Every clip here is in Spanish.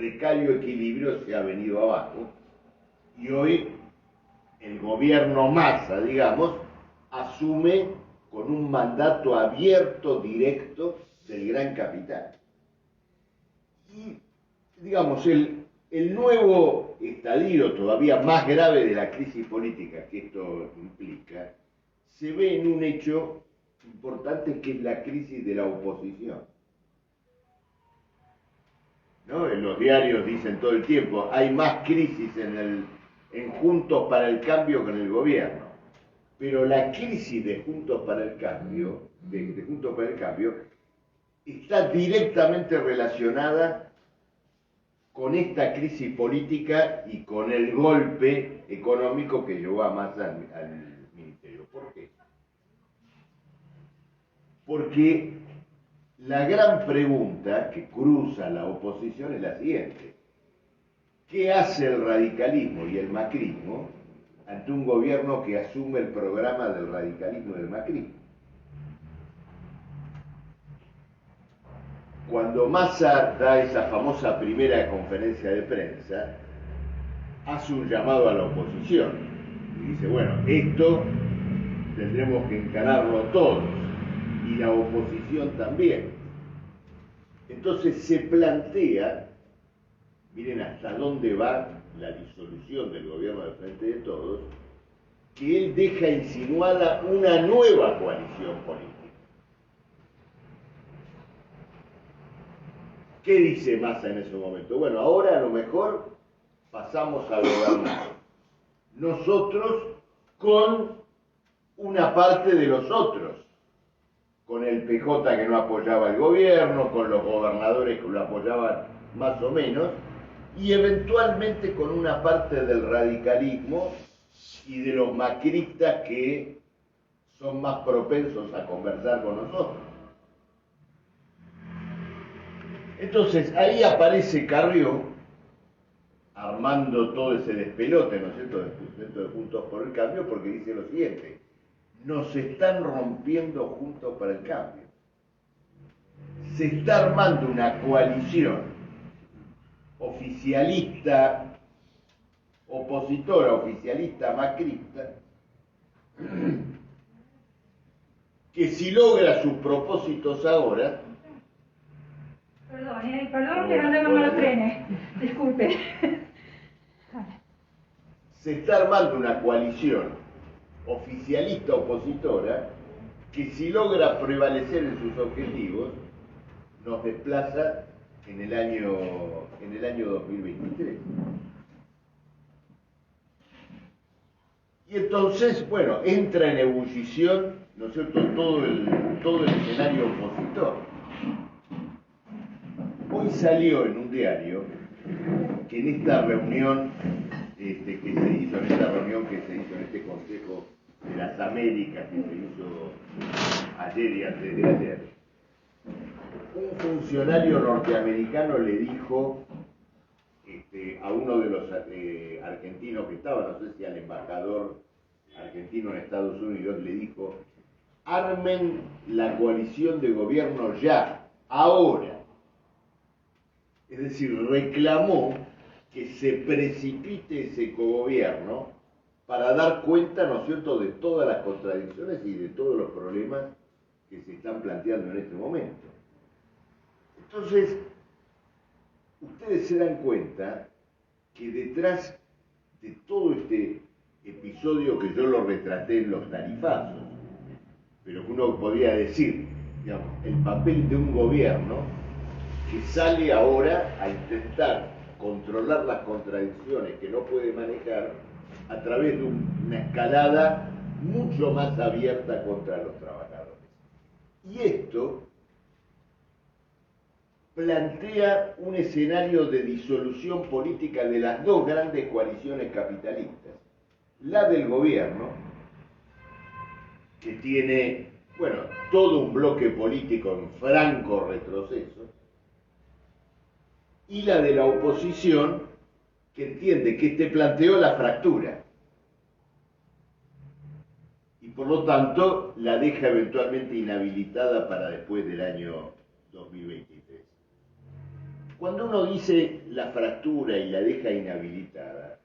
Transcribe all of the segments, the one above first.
precario equilibrio se ha venido abajo y hoy el gobierno Massa, digamos, asume con un mandato abierto, directo del gran capital. Y, digamos, el nuevo estadio todavía más grave de la crisis política que esto implica, se ve en un hecho importante que es la crisis de la oposición. ¿No? En los diarios dicen todo el tiempo, hay más crisis en Juntos para el Cambio que en el gobierno. Pero la crisis de Juntos para el Cambio, de Juntos para el Cambio, está directamente relacionada con esta crisis política y con el golpe económico que llevó a Massa al ministerio. ¿Por qué? Porque la gran pregunta que cruza la oposición es la siguiente. ¿Qué hace el radicalismo y el macrismo ante un gobierno que asume el programa del radicalismo y del macrismo? Cuando Massa da esa famosa primera conferencia de prensa, hace un llamado a la oposición y dice, bueno, esto tendremos que encararlo todos y la oposición también. Entonces se plantea, miren hasta dónde va la disolución del gobierno del Frente de Todos, que él deja insinuada una nueva coalición política. ¿Qué dice Massa en ese momento? Bueno, ahora a lo mejor pasamos a gobernar nosotros con una parte de los otros, con el PJ que no apoyaba el gobierno, con los gobernadores que lo apoyaban más o menos, y eventualmente con una parte del radicalismo y de los macristas que son más propensos a conversar con nosotros. Entonces ahí aparece Carrió armando todo ese despelote, ¿no es cierto?, dentro de Juntos por el Cambio, porque dice lo siguiente: nos están rompiendo Juntos para el Cambio. Se está armando una coalición oficialista, opositora, oficialista, macrista, que si logra sus propósitos ahora... Perdón, que andamos con los trenes, disculpe. Se está armando una coalición oficialista opositora que si logra prevalecer en sus objetivos nos desplaza en el año 2023. Y entonces, bueno, entra en ebullición, ¿no es cierto?, todo el escenario opositor. Hoy salió en un diario que en esta reunión que se hizo, en este Consejo de las Américas que se hizo ayer y antes de ayer, un funcionario norteamericano le dijo a uno de los argentinos que estaba, no sé si al embajador argentino en Estados Unidos, le dijo: armen la coalición de gobierno ya, ahora. Es decir, reclamó que se precipite ese cogobierno para dar cuenta, ¿no es cierto?, de todas las contradicciones y de todos los problemas que se están planteando en este momento. Entonces, ustedes se dan cuenta que detrás de todo este episodio, que yo lo retraté en los tarifazos, pero que uno podría decir, digamos, el papel de un gobierno que sale ahora a intentar controlar las contradicciones que no puede manejar a través de una escalada mucho más abierta contra los trabajadores. Y esto plantea un escenario de disolución política de las dos grandes coaliciones capitalistas. La del gobierno, que tiene, bueno, todo un bloque político en franco retroceso, y la de la oposición, que entiende que planteó la fractura y por lo tanto la deja eventualmente inhabilitada para después del año 2023. Cuando uno dice la fractura y la deja inhabilitada,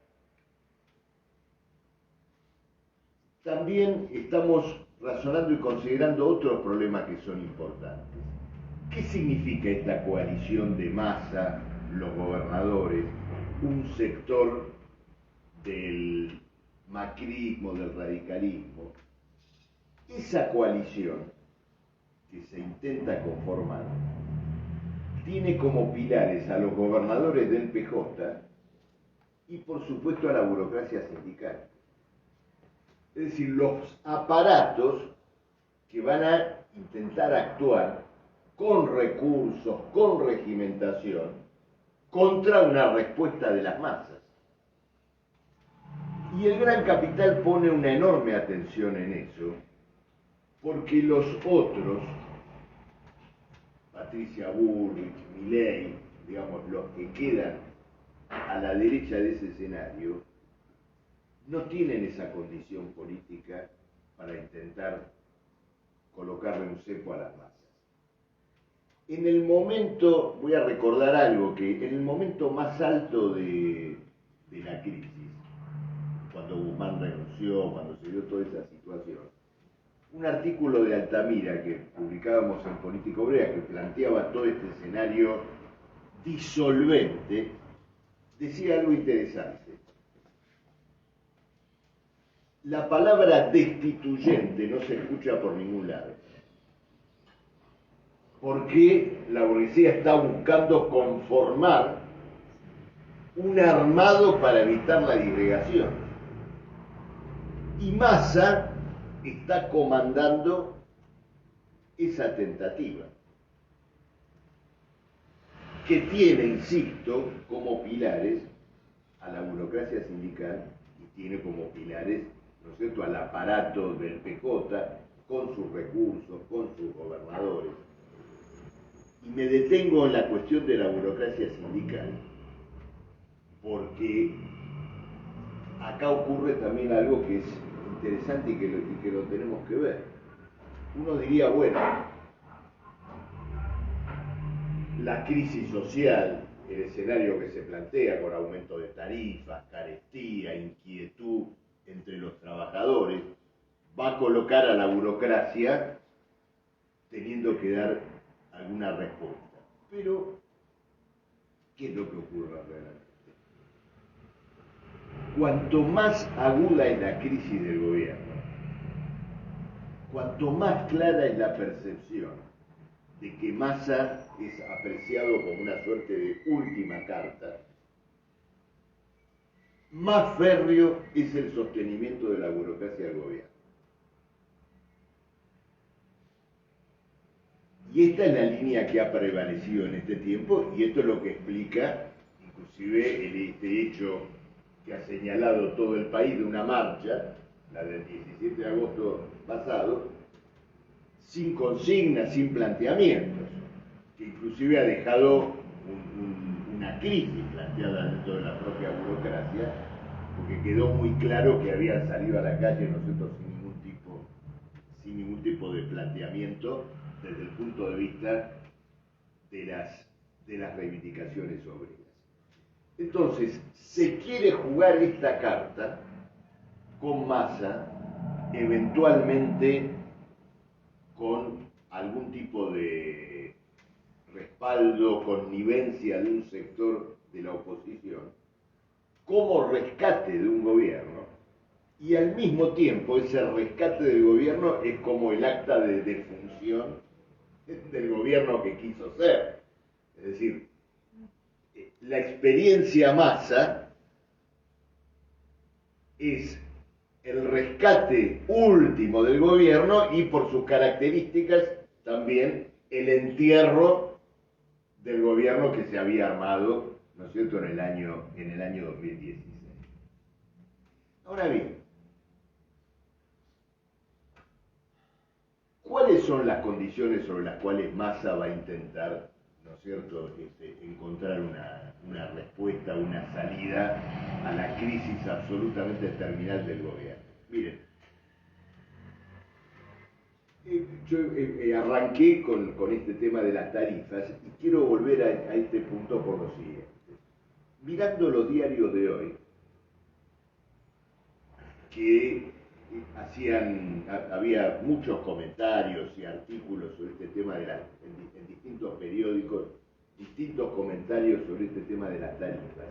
también estamos razonando y considerando otros problemas que son importantes. ¿Qué significa esta coalición de Massa, los gobernadores, un sector del macrismo, del radicalismo? Esa coalición que se intenta conformar tiene como pilares a los gobernadores del PJ y por supuesto a la burocracia sindical. Es decir, los aparatos que van a intentar actuar con recursos, con regimentación, contra una respuesta de las masas. Y el gran capital pone una enorme atención en eso, porque los otros, Patricia Bullrich, Milei, digamos, los que quedan a la derecha de ese escenario, no tienen esa condición política para intentar colocarle un cepo a las masas. En el momento, voy a recordar algo, que en el momento más alto de la crisis, cuando Guzmán renunció, cuando se dio toda esa situación, un artículo de Altamira que publicábamos en Política Obrera, que planteaba todo este escenario disolvente, decía algo interesante. La palabra destituyente no se escucha por ningún lado, porque la burguesía está buscando conformar un armado para evitar la disgregación. Y Massa está comandando esa tentativa, que tiene, insisto, como pilares a la burocracia sindical y tiene como pilares, ¿no es cierto?, al aparato del PJ, con sus recursos, con sus gobernadores. Y me detengo en la cuestión de la burocracia sindical, porque acá ocurre también algo que es interesante y que lo tenemos que ver. Uno diría, bueno, la crisis social, el escenario que se plantea con aumento de tarifas, carestía, inquietud entre los trabajadores, va a colocar a la burocracia teniendo que dar alguna respuesta. Pero, ¿qué es lo que ocurre realmente? Cuanto más aguda es la crisis del gobierno, cuanto más clara es la percepción de que Massa es apreciado como una suerte de última carta, más férreo es el sostenimiento de la burocracia del gobierno. Y esta es la línea que ha prevalecido en este tiempo, y esto es lo que explica, inclusive, este hecho que ha señalado todo el país de una marcha, la del 17 de agosto pasado, sin consignas, sin planteamientos, que inclusive ha dejado una crisis planteada dentro de la propia burocracia, porque quedó muy claro que habían salido a la calle nosotros sin ningún tipo de planteamiento desde el punto de vista de las reivindicaciones obreras. Entonces, se quiere jugar esta carta con Massa, eventualmente con algún tipo de respaldo, connivencia de un sector de la oposición, como rescate de un gobierno, y al mismo tiempo ese rescate del gobierno es como el acta de defunción del gobierno que quiso ser. Es decir, la experiencia Massa es el rescate último del gobierno y por sus características también el entierro del gobierno que se había armado, ¿no es cierto?, en el año 2016. Ahora bien, ¿cuáles son las condiciones sobre las cuales Massa va a intentar, ¿no es cierto?, encontrar una respuesta, una salida a la crisis absolutamente terminal del gobierno? Miren, yo arranqué con este tema de las tarifas y quiero volver a este punto por lo siguiente. Mirando los diarios de hoy, que había muchos comentarios y artículos sobre este tema en distintos periódicos, distintos comentarios sobre este tema de las tarifas,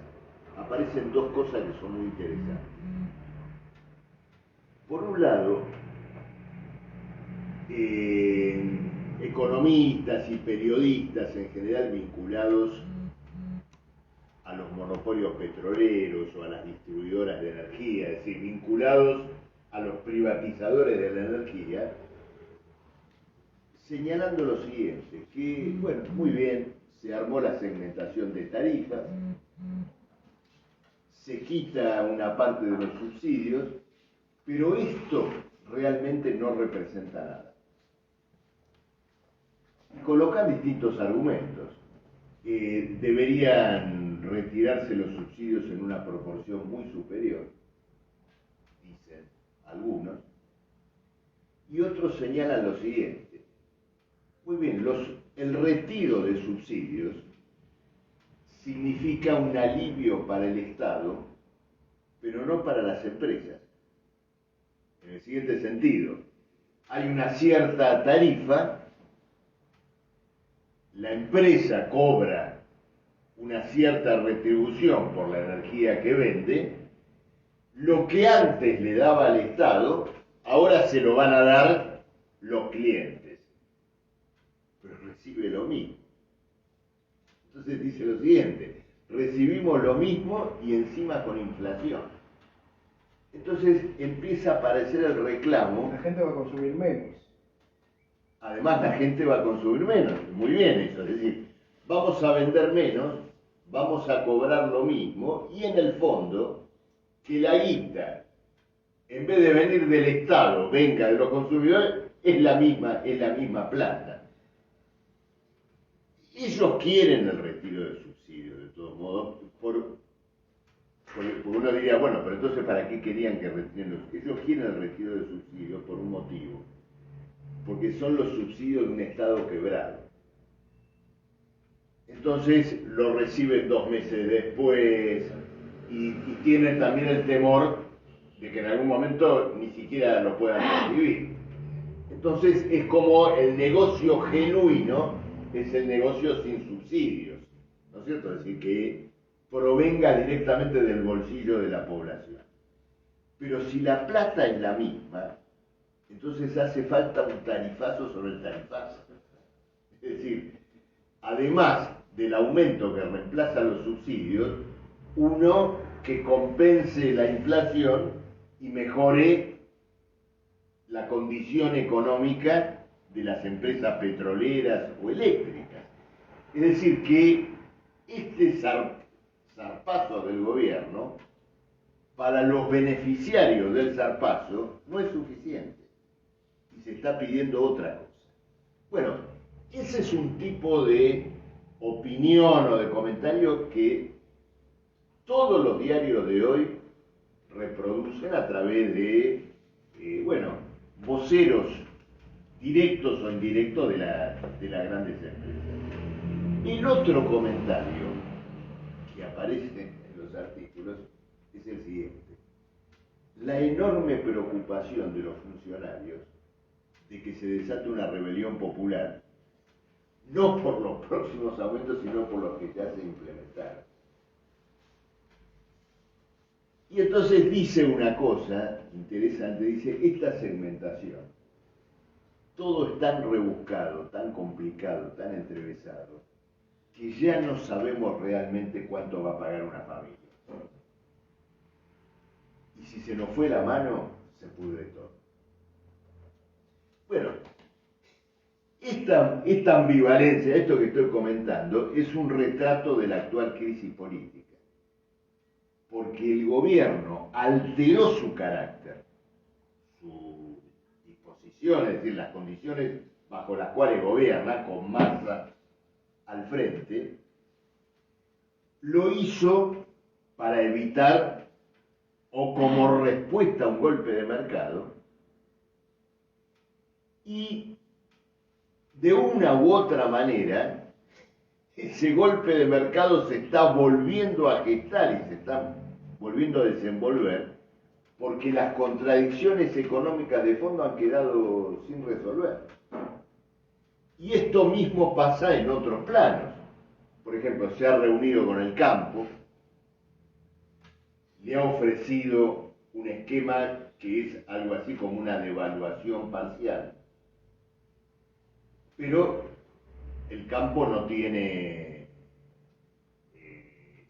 aparecen dos cosas que son muy interesantes. Por un lado, economistas y periodistas en general vinculados a los monopolios petroleros o a las distribuidoras de energía, es decir, vinculados a los privatizadores de la energía, señalando lo siguiente, que, bueno, muy bien, se armó la segmentación de tarifas, se quita una parte de los subsidios, pero esto realmente no representa nada. Colocan distintos argumentos. Deberían retirarse los subsidios en una proporción muy superior, dicen algunos, y otros señalan lo siguiente. Muy bien, el retiro de subsidios significa un alivio para el Estado, pero no para las empresas. En el siguiente sentido, hay una cierta tarifa, la empresa cobra una cierta retribución por la energía que vende, lo que antes le daba al Estado, ahora se lo van a dar los clientes, pero recibe lo mismo. Entonces dice lo siguiente, recibimos lo mismo y encima con inflación. Entonces empieza a aparecer el reclamo. La gente va a consumir menos. Además la gente va a consumir menos, muy bien eso, es decir, vamos a vender menos, vamos a cobrar lo mismo y en el fondo que la guita, en vez de venir del Estado, venga de los consumidores, es la misma plata. Ellos quieren el retiro de subsidios, de todos modos, porque uno diría, bueno, pero entonces ¿para qué querían que retiren los? Ellos quieren el retiro de subsidios por un motivo, porque son los subsidios de un Estado quebrado. Entonces lo reciben 2 meses después y tienen también el temor de que en algún momento ni siquiera lo puedan recibir. Entonces es como el negocio genuino, es el negocio sin subsidios, ¿no es cierto? Es decir, que provenga directamente del bolsillo de la población. Pero si la plata es la misma, entonces hace falta un tarifazo sobre el tarifazo. Es decir, además del aumento que reemplaza los subsidios, uno que compense la inflación y mejore la condición económica de las empresas petroleras o eléctricas. Es decir, que este zarpazo del gobierno, para los beneficiarios del zarpazo, no es suficiente. Y se está pidiendo otra cosa. Bueno, ese es un tipo de opinión o de comentario que todos los diarios de hoy reproducen a través de, voceros directos o indirectos de las grandes empresas. El otro comentario que aparece en los artículos es el siguiente. La enorme preocupación de los funcionarios de que se desate una rebelión popular, no por los próximos aumentos, sino por los que ya se implementaron. Y entonces dice una cosa interesante, dice, esta segmentación, todo es tan rebuscado, tan complicado, tan entrevesado, que ya no sabemos realmente cuánto va a pagar una familia. Y si se nos fue la mano, se pudre todo. Bueno, esta ambivalencia, esto que estoy comentando, es un retrato de la actual crisis política. Porque el gobierno alteró su carácter, su disposición, es decir, las condiciones bajo las cuales gobierna, con Massa al frente, lo hizo para evitar, o como respuesta a un golpe de mercado, y de una u otra manera, ese golpe de mercado se está volviendo a gestar y se está volviendo a desenvolver porque las contradicciones económicas de fondo han quedado sin resolver. Y esto mismo pasa en otros planos. Por ejemplo, se ha reunido con el campo, le ha ofrecido un esquema que es algo así como una devaluación parcial. Pero el campo no tiene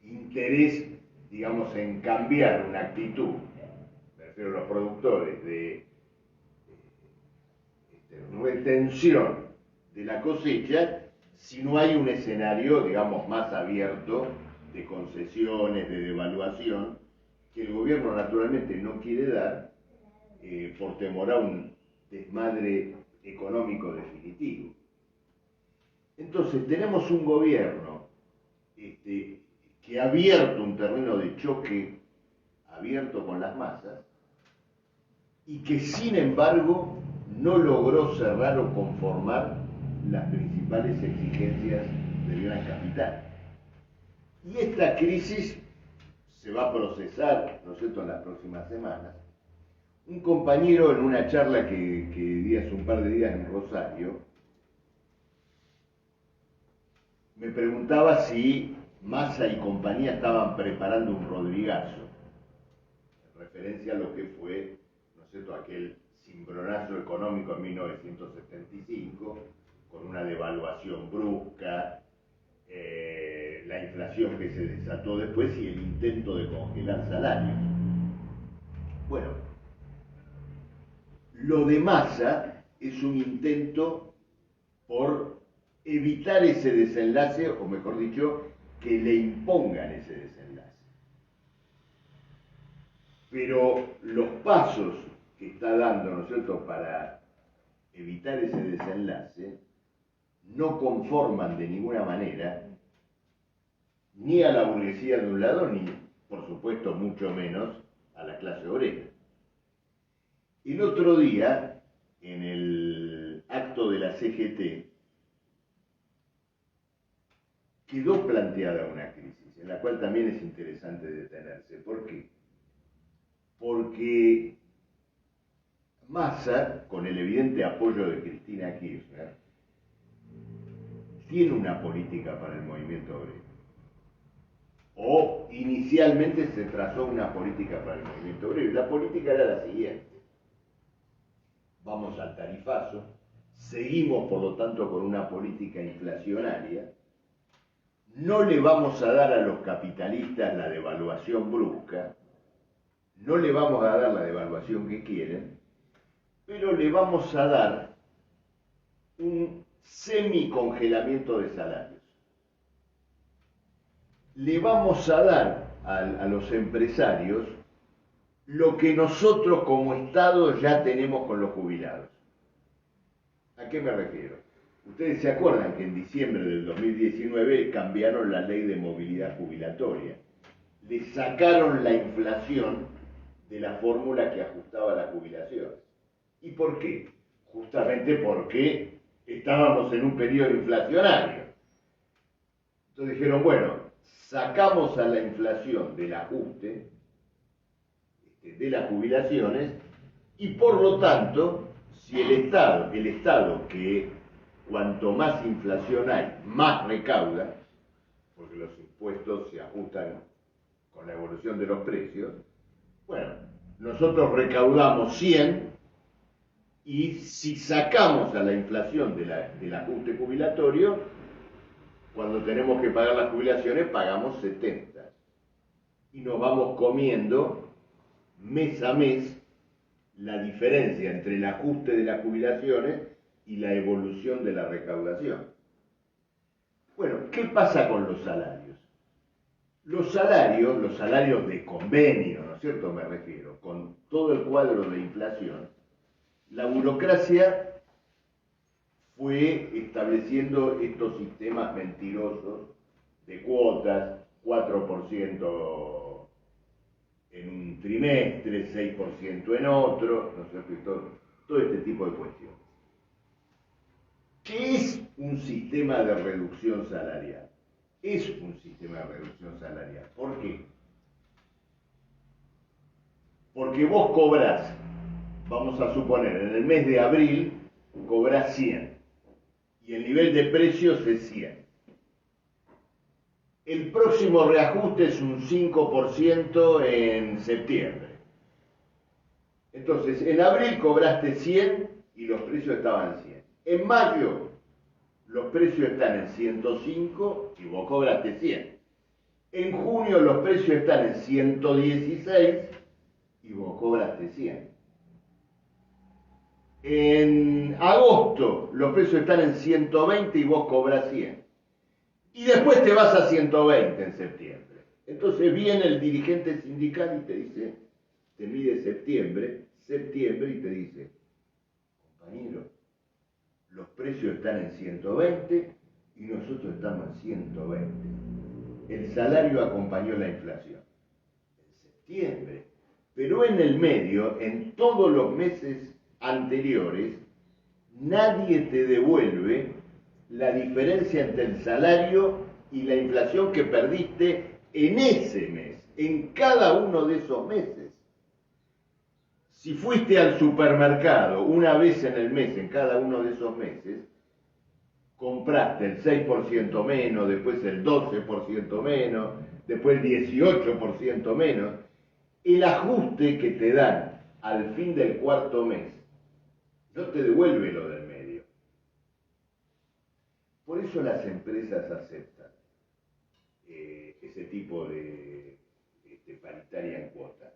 interés, digamos, en cambiar una actitud, me refiero a los productores, de retención de la cosecha, si no hay un escenario, digamos, más abierto de concesiones, de devaluación, que el gobierno naturalmente no quiere dar por temor a un desmadre económico definitivo. Entonces tenemos un gobierno que ha abierto un terreno de choque abierto con las masas y que sin embargo no logró cerrar o conformar las principales exigencias del gran capital. Y esta crisis se va a procesar, ¿no es cierto?, en las próximas semanas. Un compañero en una charla que di hace un par de días en Rosario me preguntaba si Massa y compañía estaban preparando un Rodrigazo, en referencia a lo que fue, ¿no es cierto?, aquel cimbronazo económico en 1975, con una devaluación brusca, la inflación que se desató después y el intento de congelar salarios. Bueno, lo de Massa es un intento por evitar ese desenlace, o mejor dicho, que le impongan ese desenlace. Pero los pasos que está dando, ¿no es cierto?, para evitar ese desenlace, no conforman de ninguna manera ni a la burguesía de un lado, ni, por supuesto, mucho menos a la clase obrera. El otro día, en el acto de la CGT, quedó planteada una crisis, en la cual también es interesante detenerse. ¿Por qué? Porque Massa, con el evidente apoyo de Cristina Kirchner, tiene una política para el movimiento obrero. O inicialmente se trazó una política para el movimiento obrero. Y la política era la siguiente. Vamos al tarifazo, seguimos por lo tanto con una política inflacionaria, no le vamos a dar a los capitalistas la devaluación brusca, no le vamos a dar la devaluación que quieren, pero le vamos a dar un semicongelamiento de salarios. Le vamos a dar a los empresarios lo que nosotros como Estado ya tenemos con los jubilados. ¿A qué me refiero? Ustedes se acuerdan que en diciembre del 2019 cambiaron la ley de movilidad jubilatoria. Le sacaron la inflación de la fórmula que ajustaba la jubilación. ¿Y por qué? Justamente porque estábamos en un periodo inflacionario. Entonces dijeron, bueno, sacamos a la inflación del ajuste de las jubilaciones y por lo tanto, si el Estado que cuanto más inflación hay, más recauda, porque los impuestos se ajustan con la evolución de los precios, bueno, nosotros recaudamos 100 y si sacamos a la inflación del ajuste jubilatorio, cuando tenemos que pagar las jubilaciones pagamos 70 y nos vamos comiendo mes a mes la diferencia entre el ajuste de las jubilaciones y la evolución de la recaudación. Bueno, ¿qué pasa con los salarios? Los salarios de convenio, ¿no es cierto? Me refiero, con todo el cuadro de inflación, la burocracia fue estableciendo estos sistemas mentirosos de cuotas, 4% en un trimestre, 6% en otro, ¿no es cierto? Y todo este tipo de cuestiones. ¿Qué es un sistema de reducción salarial? Es un sistema de reducción salarial. ¿Por qué? Porque vos cobrás, vamos a suponer, en el mes de abril cobrás 100 y el nivel de precios es 100. El próximo reajuste es un 5% en septiembre. Entonces, en abril cobraste 100 y los precios estaban 100. En mayo, los precios están en 105 y vos cobraste 100. En junio, los precios están en 116 y vos cobraste 100. En agosto, los precios están en 120 y vos cobras 100. Y después te vas a 120 en septiembre. Entonces viene el dirigente sindical y te dice, te mide septiembre y te dice, compañero, los precios están en 120 y nosotros estamos en 120. El salario acompañó la inflación en septiembre, pero en el medio, en todos los meses anteriores, nadie te devuelve la diferencia entre el salario y la inflación que perdiste en ese mes, en cada uno de esos meses. Si fuiste al supermercado una vez en el mes, en cada uno de esos meses, compraste el 6% menos, después el 12% menos, después el 18% menos, el ajuste que te dan al fin del cuarto mes no te devuelve lo del medio. Por eso las empresas aceptan ese tipo de paritaria en cuota.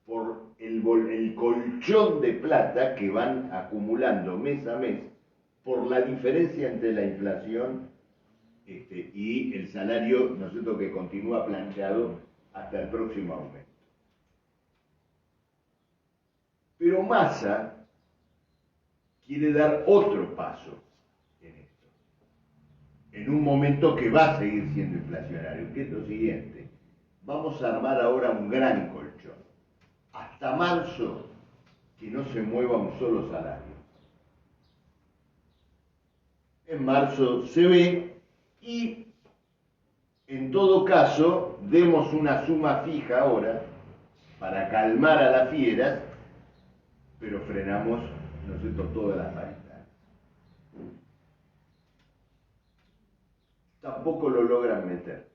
Por el colchón de plata que van acumulando mes a mes por la diferencia entre la inflación y el salario, ¿no es cierto?, que continúa planchado hasta el próximo aumento. Pero Massa quiere dar otro paso en esto, en un momento que va a seguir siendo inflacionario, que es lo siguiente: vamos a armar ahora un gran colchón, hasta marzo, que no se mueva un solo salario. En marzo se ve y, en todo caso, demos una suma fija ahora para calmar a las fieras, pero frenamos, ¿no es cierto?, todas las paritarias. Tampoco lo logran meter.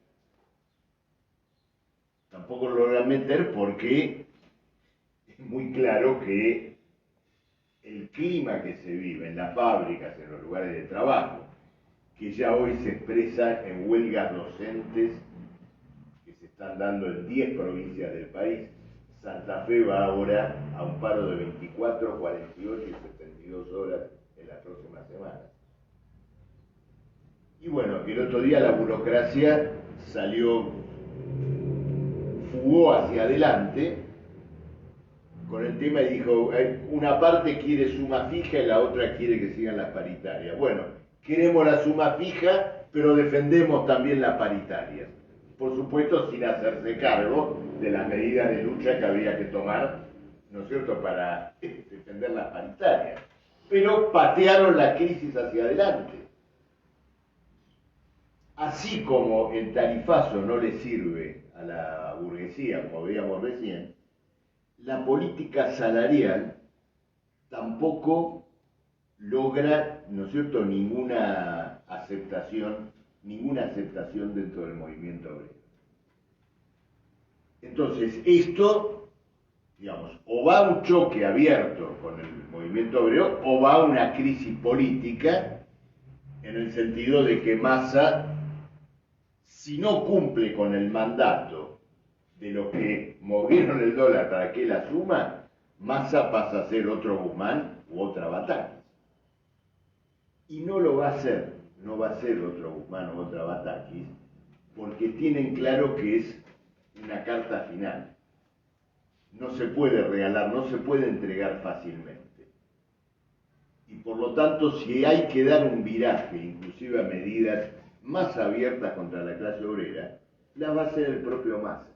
Tampoco lo logran meter porque es muy claro que el clima que se vive en las fábricas, en los lugares de trabajo, que ya hoy se expresa en huelgas docentes que se están dando en 10 provincias del país. Santa Fe va ahora a un paro de 24, 48 y 72 horas en las próximas semanas. Y bueno, que el otro día la burocracia fugó hacia adelante con el tema y dijo, una parte quiere suma fija y la otra quiere que sigan las paritarias. Bueno, queremos la suma fija, pero defendemos también las paritarias. Por supuesto, sin hacerse cargo de las medidas de lucha que había que tomar, ¿no es cierto?, para defender las paritarias. Pero patearon la crisis hacia adelante. Así como el tarifazo no le sirve a la burguesía, como veíamos recién, la política salarial tampoco logra, ¿no es cierto?, ninguna aceptación dentro del movimiento obrero. Entonces, esto, digamos, o va a un choque abierto con el movimiento obrero, o va a una crisis política, en el sentido de que Massa, si no cumple con el mandato de los que movieron el dólar para que la suma, Massa pasa a ser otro Guzmán u otra Batakis. Y no lo va a hacer, no va a ser otro Guzmán u otra Batakis, porque tienen claro que es una carta final. No se puede regalar, no se puede entregar fácilmente. Y por lo tanto, si hay que dar un viraje, inclusive a medidas más abiertas contra la clase obrera, la va a hacer el propio Massa.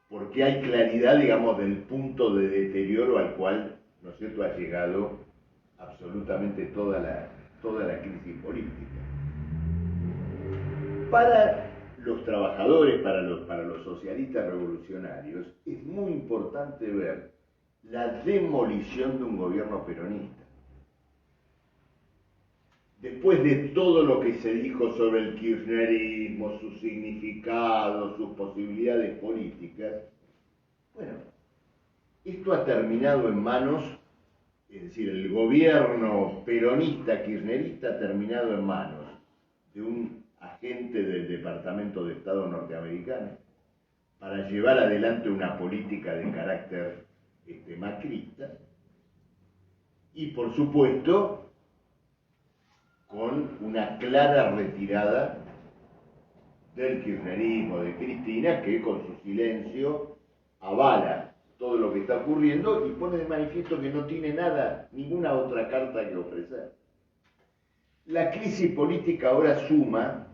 Porque hay claridad, digamos, del punto de deterioro al cual, ¿no es cierto?, ha llegado absolutamente toda la crisis política. Para los trabajadores, para los socialistas revolucionarios, es muy importante ver la demolición de un gobierno peronista. Después de todo lo que se dijo sobre el kirchnerismo, su significado, sus posibilidades políticas, bueno, esto ha terminado en manos, es decir, el gobierno peronista kirchnerista ha terminado en manos de un agente del Departamento de Estado norteamericano para llevar adelante una política de carácter macrista y, por supuesto, con una clara retirada del kirchnerismo, de Cristina, que con su silencio avala todo lo que está ocurriendo y pone de manifiesto que no tiene nada, ninguna otra carta que ofrecer. La crisis política ahora suma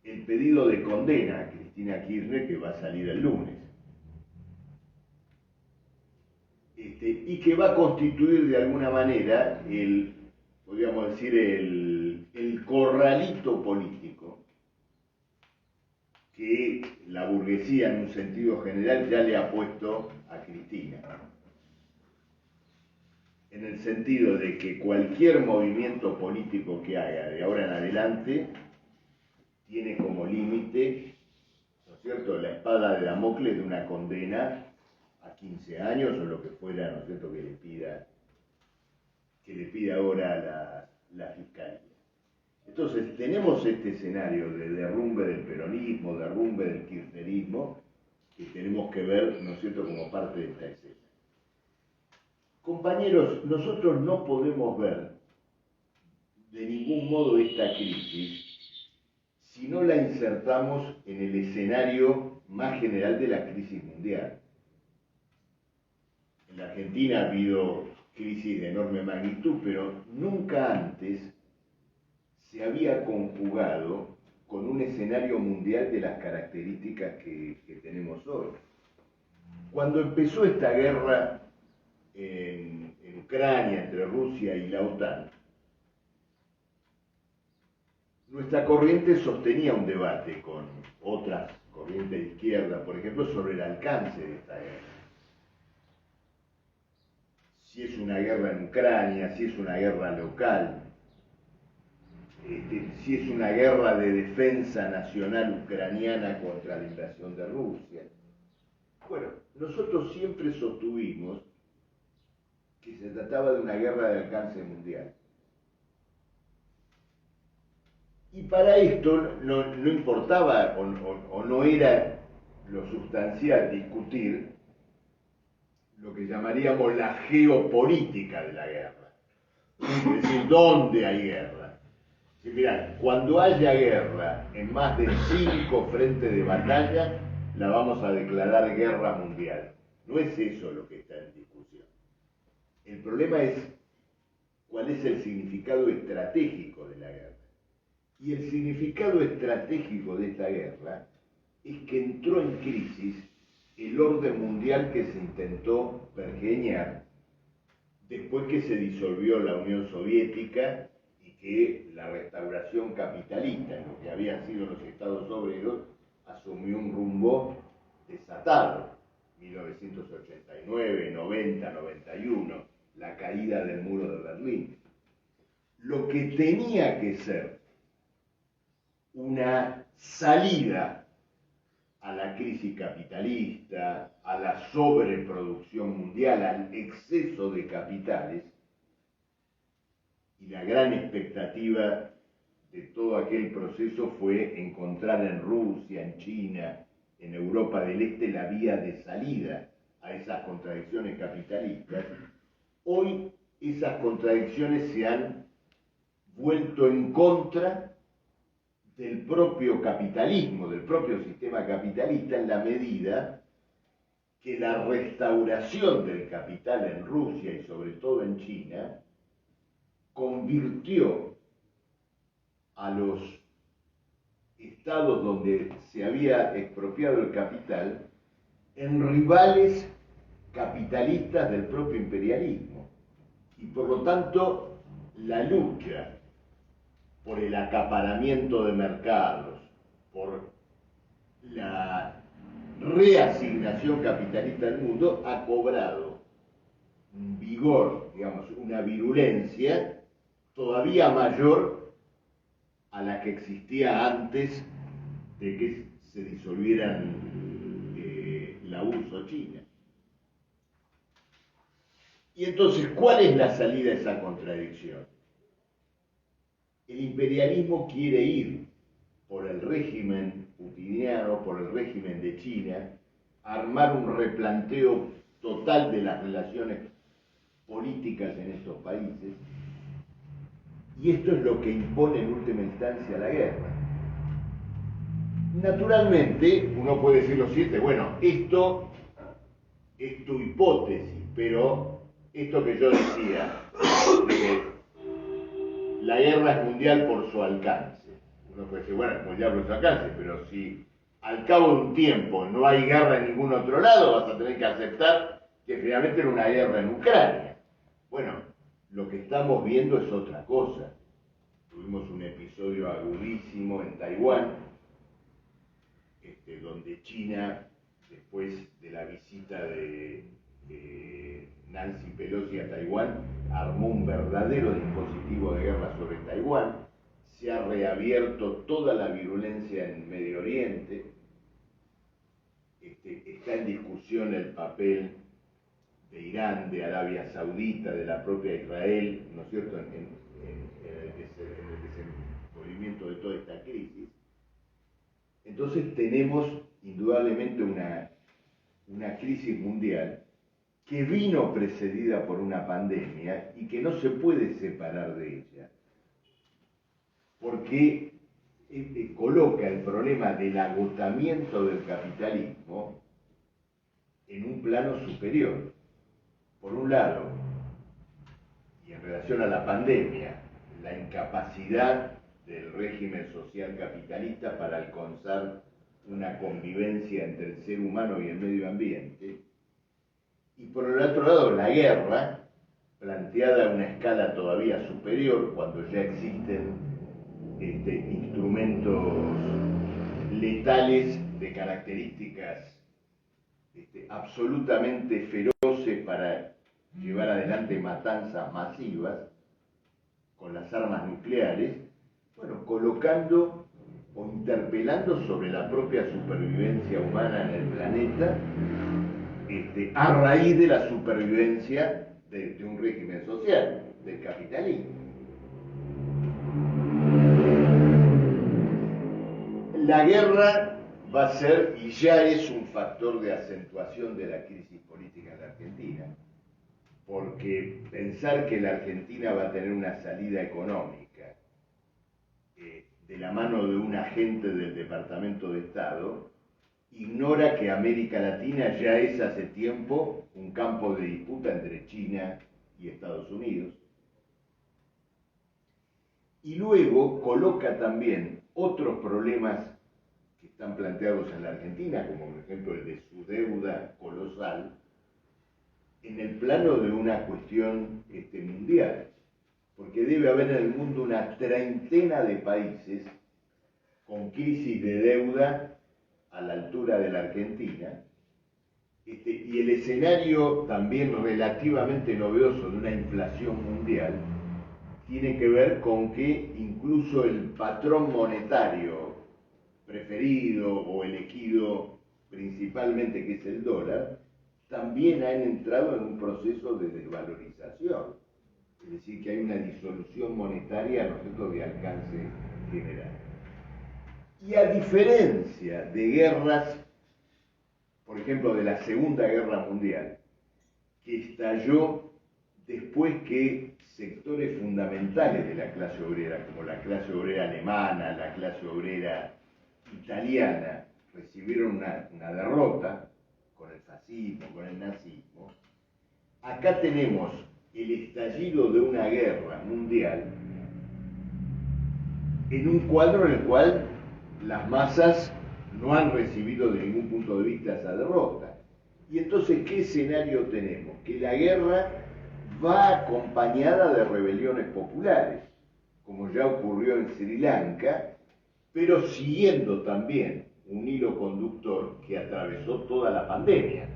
el pedido de condena a Cristina Kirchner que va a salir el lunes. Y que va a constituir de alguna manera podríamos decir, el corralito político que la burguesía en un sentido general ya le ha puesto a Cristina. En el sentido de que cualquier movimiento político que haga de ahora en adelante tiene como límite, ¿no es cierto?, la espada de Damocles de una condena a 15 años o lo que fuera, ¿no es cierto?, que le pida ahora la Fiscalía. Entonces, tenemos este escenario de derrumbe del peronismo, derrumbe del kirchnerismo, que tenemos que ver, ¿no es cierto?, como parte de esta escena. Compañeros, nosotros no podemos ver de ningún modo esta crisis si no la insertamos en el escenario más general de la crisis mundial. En la Argentina ha habido crisis de enorme magnitud, pero nunca antes se había conjugado con un escenario mundial de las características que tenemos hoy. Cuando empezó esta guerra en Ucrania entre Rusia y la OTAN, nuestra corriente sostenía un debate con otras corrientes de izquierda, por ejemplo, sobre el alcance de esta guerra. Si es una guerra en Ucrania, si es una guerra local, si es una guerra de defensa nacional ucraniana contra la invasión de Rusia. Bueno, nosotros siempre sostuvimos que se trataba de una guerra de alcance mundial. Y para esto no importaba o no era lo sustancial discutir lo que llamaríamos la geopolítica de la guerra. Es decir, ¿dónde hay guerra? Mirá, cuando haya guerra en más de 5 frentes de batalla, la vamos a declarar guerra mundial. No es eso lo que está en discusión. El problema es cuál es el significado estratégico de la guerra. Y el significado estratégico de esta guerra es que entró en crisis el orden mundial que se intentó pergeñar después que se disolvió la Unión Soviética y que la restauración capitalista, en lo que habían sido los estados obreros, asumió un rumbo desatado. 1989, 90, 91, la caída del muro de Berlín. Lo que tenía que ser una salida a la crisis capitalista, a la sobreproducción mundial, al exceso de capitales, y la gran expectativa de todo aquel proceso fue encontrar en Rusia, en China, en Europa del Este la vía de salida a esas contradicciones capitalistas. Hoy esas contradicciones se han vuelto en contra del propio capitalismo, del propio sistema capitalista, en la medida que la restauración del capital en Rusia y sobre todo en China convirtió a los estados donde se había expropiado el capital en rivales capitalistas del propio imperialismo. y por lo tanto la lucha por el acaparamiento de mercados, por la reasignación capitalista del mundo, ha cobrado un vigor, digamos, una virulencia todavía mayor a la que existía antes de que se disolvieran la URSS o China. Y entonces, ¿cuál es la salida a esa contradicción? El imperialismo quiere ir por el régimen putiniano, por el régimen de China, a armar un replanteo total de las relaciones políticas en estos países, y esto es lo que impone en última instancia la guerra. Naturalmente, uno puede decir lo siguiente: bueno, esto es tu hipótesis, pero esto que yo decía, que la guerra es mundial por su alcance. Uno puede decir, bueno, es mundial por su alcance, pero si al cabo de un tiempo no hay guerra en ningún otro lado, vas a tener que aceptar que finalmente era una guerra en Ucrania. Bueno, lo que estamos viendo es otra cosa. Tuvimos un episodio agudísimo en Taiwán, donde China, después de la visita de Nancy Pelosi a Taiwán, armó un verdadero dispositivo de guerra sobre Taiwán. Se ha reabierto toda la virulencia en Medio Oriente. Está en discusión el papel de Irán, de Arabia Saudita, de la propia Israel, ¿no es cierto?, en el desenvolvimiento de toda esta crisis. Entonces tenemos indudablemente una crisis mundial que vino precedida por una pandemia y que no se puede separar de ella, porque coloca el problema del agotamiento del capitalismo en un plano superior. Por un lado, y en relación a la pandemia, la incapacidad del régimen social capitalista para alcanzar una convivencia entre el ser humano y el medio ambiente, y por el otro lado la guerra, planteada a una escala todavía superior, cuando ya existen instrumentos letales de características absolutamente feroces para llevar adelante matanzas masivas con las armas nucleares, bueno, colocando o interpelando sobre la propia supervivencia humana en el planeta, a raíz de la supervivencia de un régimen social, del capitalismo. La guerra va a ser y ya es un factor de acentuación de la crisis política en la Argentina, porque pensar que la Argentina va a tener una salida económica de la mano de un agente del Departamento de Estado ignora que América Latina ya es hace tiempo un campo de disputa entre China y Estados Unidos. Y luego coloca también otros problemas que están planteados en la Argentina, como por ejemplo el de su deuda colosal, en el plano de una cuestión mundial, porque debe haber en el mundo una treintena de países con crisis de deuda a la altura de la Argentina, y el escenario también relativamente novedoso de una inflación mundial tiene que ver con que incluso el patrón monetario preferido o elegido principalmente, que es el dólar, también han entrado en un proceso de desvalorización, es decir, que hay una disolución monetaria, ¿no es cierto?, de alcance general. Y a diferencia de guerras, por ejemplo, de la Segunda Guerra Mundial, que estalló después que sectores fundamentales de la clase obrera, como la clase obrera alemana, la clase obrera italiana, recibieron una derrota con el fascismo, con el nazismo, acá tenemos el estallido de una guerra mundial en un cuadro en el cual las masas no han recibido de ningún punto de vista esa derrota. Y entonces, ¿qué escenario tenemos? Que la guerra va acompañada de rebeliones populares, como ya ocurrió en Sri Lanka, pero siguiendo también un hilo conductor que atravesó toda la pandemia,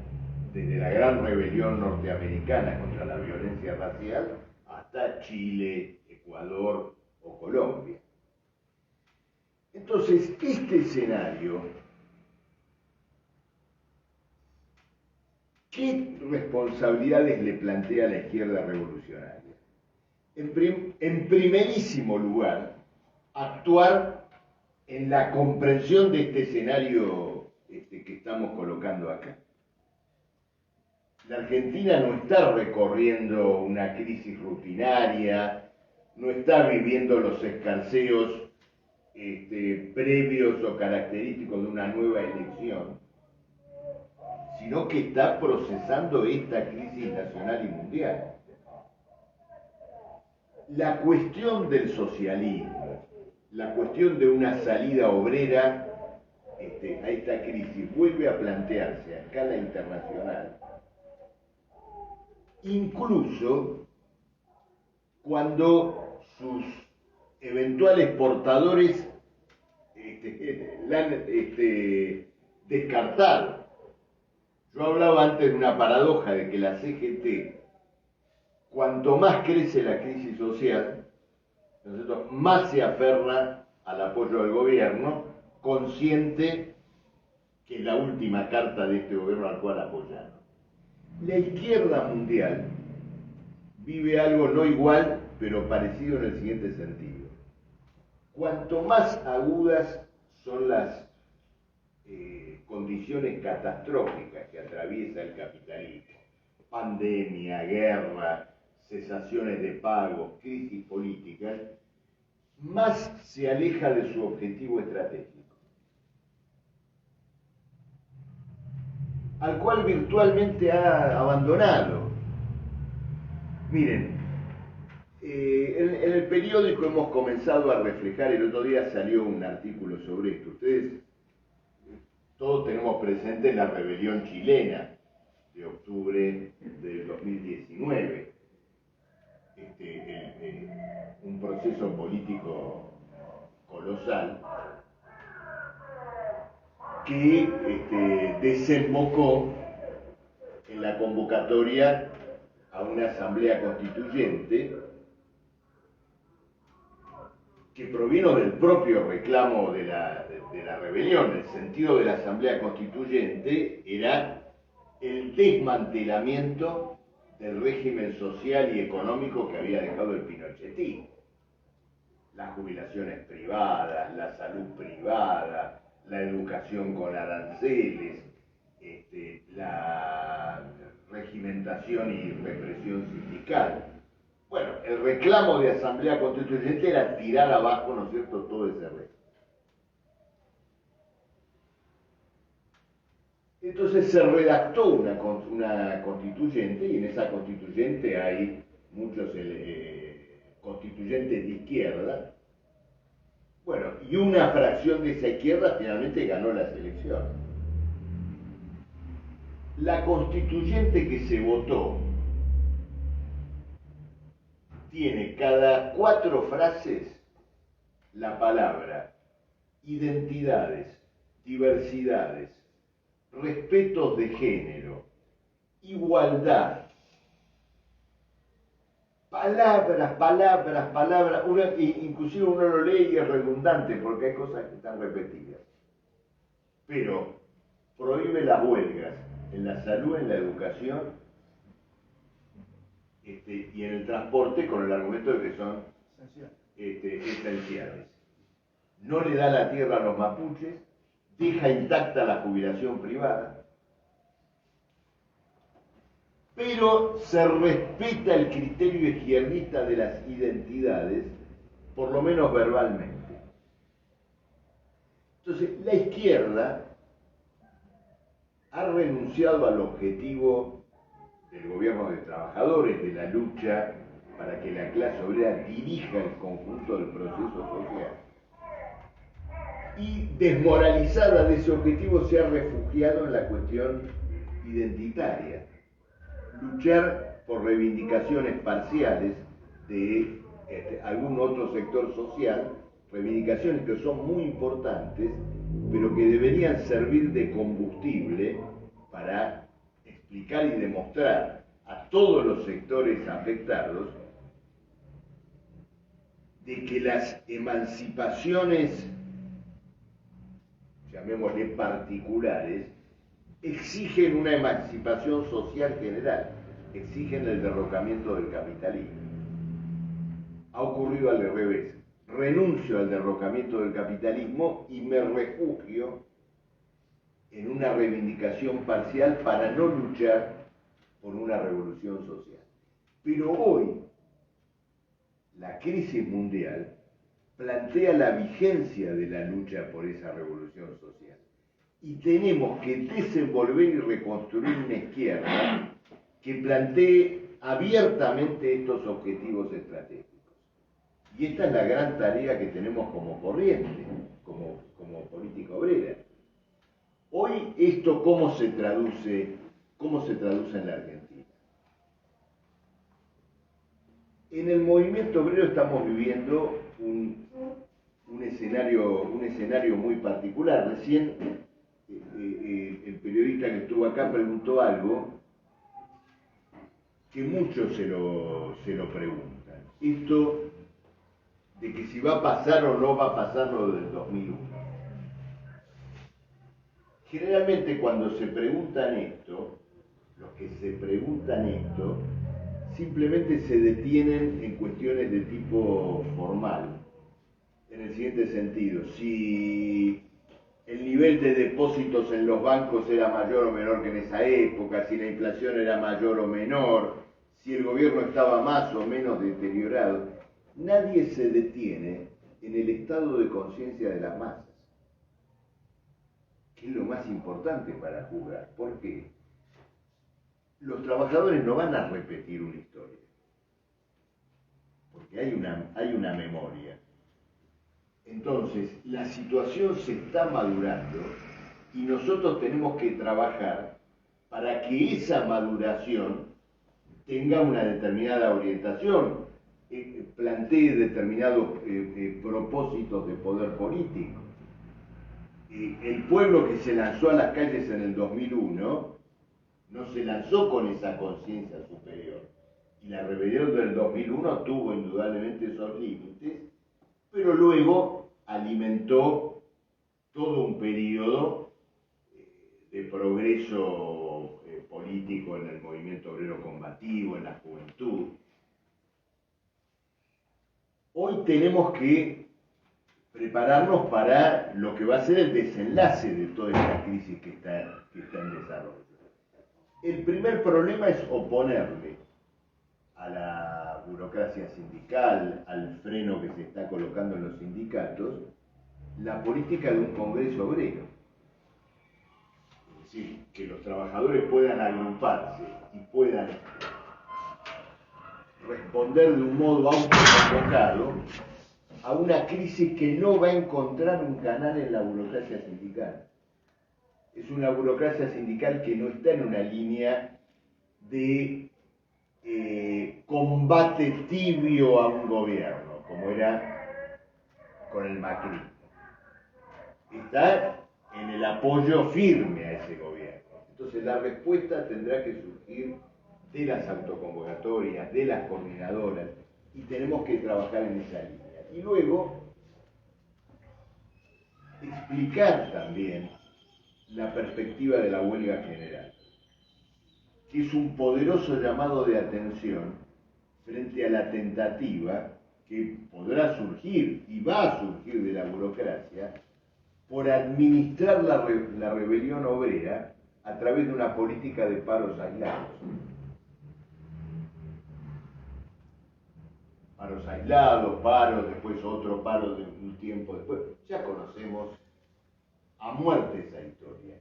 desde la gran rebelión norteamericana contra la violencia racial hasta Chile, Ecuador o Colombia. Entonces, este escenario, ¿qué responsabilidades le plantea a la izquierda revolucionaria? En primerísimo lugar, actuar en la comprensión de este escenario que estamos colocando acá. La Argentina no está recorriendo una crisis rutinaria, no está viviendo los escarceos previos o característicos de una nueva elección, sino que está procesando esta crisis nacional y mundial. La cuestión del socialismo, la cuestión de una salida obrera a esta crisis vuelve a plantearse a escala internacional, incluso cuando sus eventuales portadores la han descartado. Yo hablaba antes de una paradoja de que la CGT, cuanto más crece la crisis social, más se aferra al apoyo al gobierno, consciente que es la última carta de este gobierno al cual apoyar. La izquierda mundial vive algo no igual, pero parecido en el siguiente sentido. Cuanto más agudas son las condiciones catastróficas que atraviesa el capitalismo, pandemia, guerra, cesaciones de pagos, crisis políticas, más se aleja de su objetivo estratégico, al cual virtualmente ha abandonado. Miren, en el periódico hemos comenzado a reflejar, el otro día salió un artículo sobre esto. Ustedes todos tenemos presente la rebelión chilena de octubre del 2019, un proceso político colosal que desembocó en la convocatoria a una asamblea constituyente que provino del propio reclamo de la rebelión. El sentido de la asamblea constituyente era el desmantelamiento del régimen social y económico que había dejado el pinochetismo. Las jubilaciones privadas, la salud privada, la educación con aranceles, la regimentación y represión sindical. Bueno, el reclamo de asamblea constituyente era tirar abajo, ¿no es cierto?, todo ese régimen. Entonces se redactó una constituyente, y en esa constituyente hay muchos constituyentes de izquierda. Bueno, y una fracción de esa izquierda finalmente ganó las elecciones. La constituyente que se votó tiene cada 4 frases la palabra identidades, diversidades, respetos de género, igualdad. Palabras, inclusive uno lo lee y es redundante porque hay cosas que están repetidas. Pero prohíbe las huelgas en la salud, en la educación y en el transporte, con el argumento de que son esenciales. No le da la tierra a los mapuches, deja intacta la jubilación privada, pero se respeta el criterio izquierdista de las identidades, por lo menos verbalmente. Entonces, la izquierda ha renunciado al objetivo del gobierno de trabajadores, de la lucha para que la clase obrera dirija el conjunto del proceso social. Y desmoralizada de ese objetivo se ha refugiado en la cuestión identitaria. Luchar por reivindicaciones parciales de algún otro sector social, reivindicaciones que son muy importantes, pero que deberían servir de combustible para explicar y demostrar a todos los sectores afectados de que las emancipaciones, llamémosle particulares, exigen una emancipación social general, exigen el derrocamiento del capitalismo. Ha ocurrido al revés. Renuncio al derrocamiento del capitalismo y me refugio en una reivindicación parcial para no luchar por una revolución social. Pero hoy, la crisis mundial plantea la vigencia de la lucha por esa revolución social. Y tenemos que desenvolver y reconstruir una izquierda que plantee abiertamente estos objetivos estratégicos. Y esta es la gran tarea que tenemos como corriente, como política obrera. Hoy esto ¿cómo se traduce en la Argentina? En el movimiento obrero estamos viviendo un escenario muy particular. Recién el periodista que estuvo acá preguntó algo que muchos se lo preguntan. Esto de que si va a pasar o no va a pasar lo del 2001. Generalmente cuando se preguntan esto, los que se preguntan esto, simplemente se detienen en cuestiones de tipo formal. En el siguiente sentido, si el nivel de depósitos en los bancos era mayor o menor que en esa época, si la inflación era mayor o menor, si el gobierno estaba más o menos deteriorado, nadie se detiene en el estado de conciencia de las masas, que es lo más importante para juzgar. ¿Por qué? Los trabajadores no van a repetir una historia, porque hay una memoria. Entonces, la situación se está madurando y nosotros tenemos que trabajar para que esa maduración tenga una determinada orientación, plantee determinados propósitos de poder político. El pueblo que se lanzó a las calles en el 2001 no se lanzó con esa conciencia superior. Y la rebelión del 2001 tuvo indudablemente esos límites, pero luego alimentó todo un periodo de progreso político en el movimiento obrero combativo, en la juventud. Hoy tenemos que prepararnos para lo que va a ser el desenlace de toda esta crisis que está en desarrollo. El primer problema es oponerle a la burocracia sindical, al freno que se está colocando en los sindicatos, la política de un Congreso obrero. Es decir, que los trabajadores puedan agruparse y puedan responder de un modo autoconvocado a una crisis que no va a encontrar un canal en la burocracia sindical. Es una burocracia sindical que no está en una línea de combate tibio a un gobierno, como era con el macrismo. Está en el apoyo firme a ese gobierno. Entonces la respuesta tendrá que surgir de las autoconvocatorias, de las coordinadoras, y tenemos que trabajar en esa línea. Y luego explicar también la perspectiva de la huelga general, que es un poderoso llamado de atención frente a la tentativa que podrá surgir y va a surgir de la burocracia por administrar la rebelión obrera a través de una política de paros aislados. Paros aislados, paros, después otro paro de un tiempo después. Ya conocemos a muerte esa historia.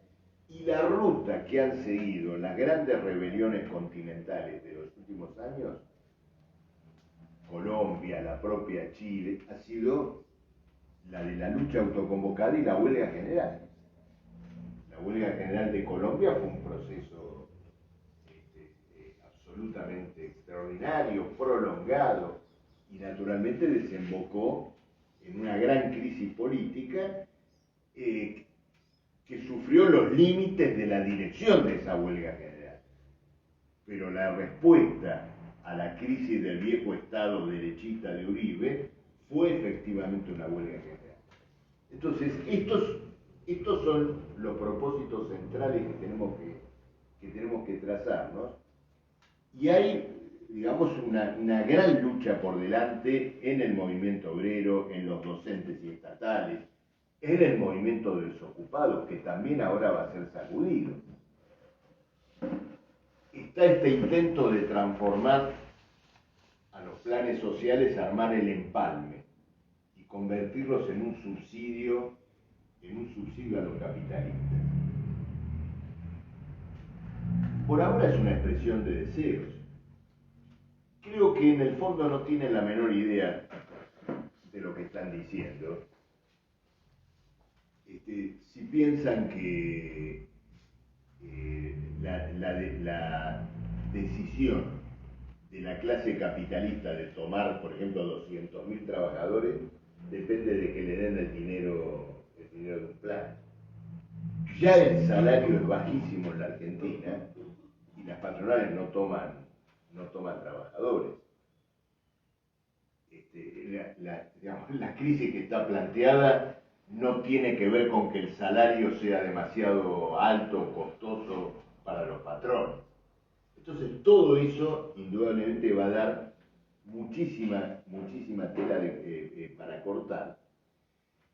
Y la ruta que han seguido las grandes rebeliones continentales de los últimos años, Colombia, la propia Chile, ha sido la de la lucha autoconvocada y la huelga general. La huelga general de Colombia fue un proceso absolutamente extraordinario, prolongado, y naturalmente desembocó en una gran crisis política que sufrió los límites de la dirección de esa huelga general. Pero la respuesta a la crisis del viejo Estado derechista de Uribe fue efectivamente una huelga general. Entonces, estos son los propósitos centrales que tenemos que trazarnos, y hay, digamos, una gran lucha por delante en el movimiento obrero, en los docentes y estatales, en el movimiento de desocupados, que también ahora va a ser sacudido. Está este intento de transformar a los planes sociales, armar el empalme y convertirlos en un subsidio a los capitalistas. Por ahora es una expresión de deseos. Creo que en el fondo no tienen la menor idea de lo que están diciendo. Si piensan que la decisión de la clase capitalista de tomar, por ejemplo, 200.000 trabajadores, depende de que le den el dinero de un plan. Ya el salario es bajísimo en la Argentina y las patronales no toman trabajadores. La crisis que está planteada no tiene que ver con que el salario sea demasiado alto o costoso para los patrones. Entonces todo eso indudablemente va a dar muchísima tela para cortar.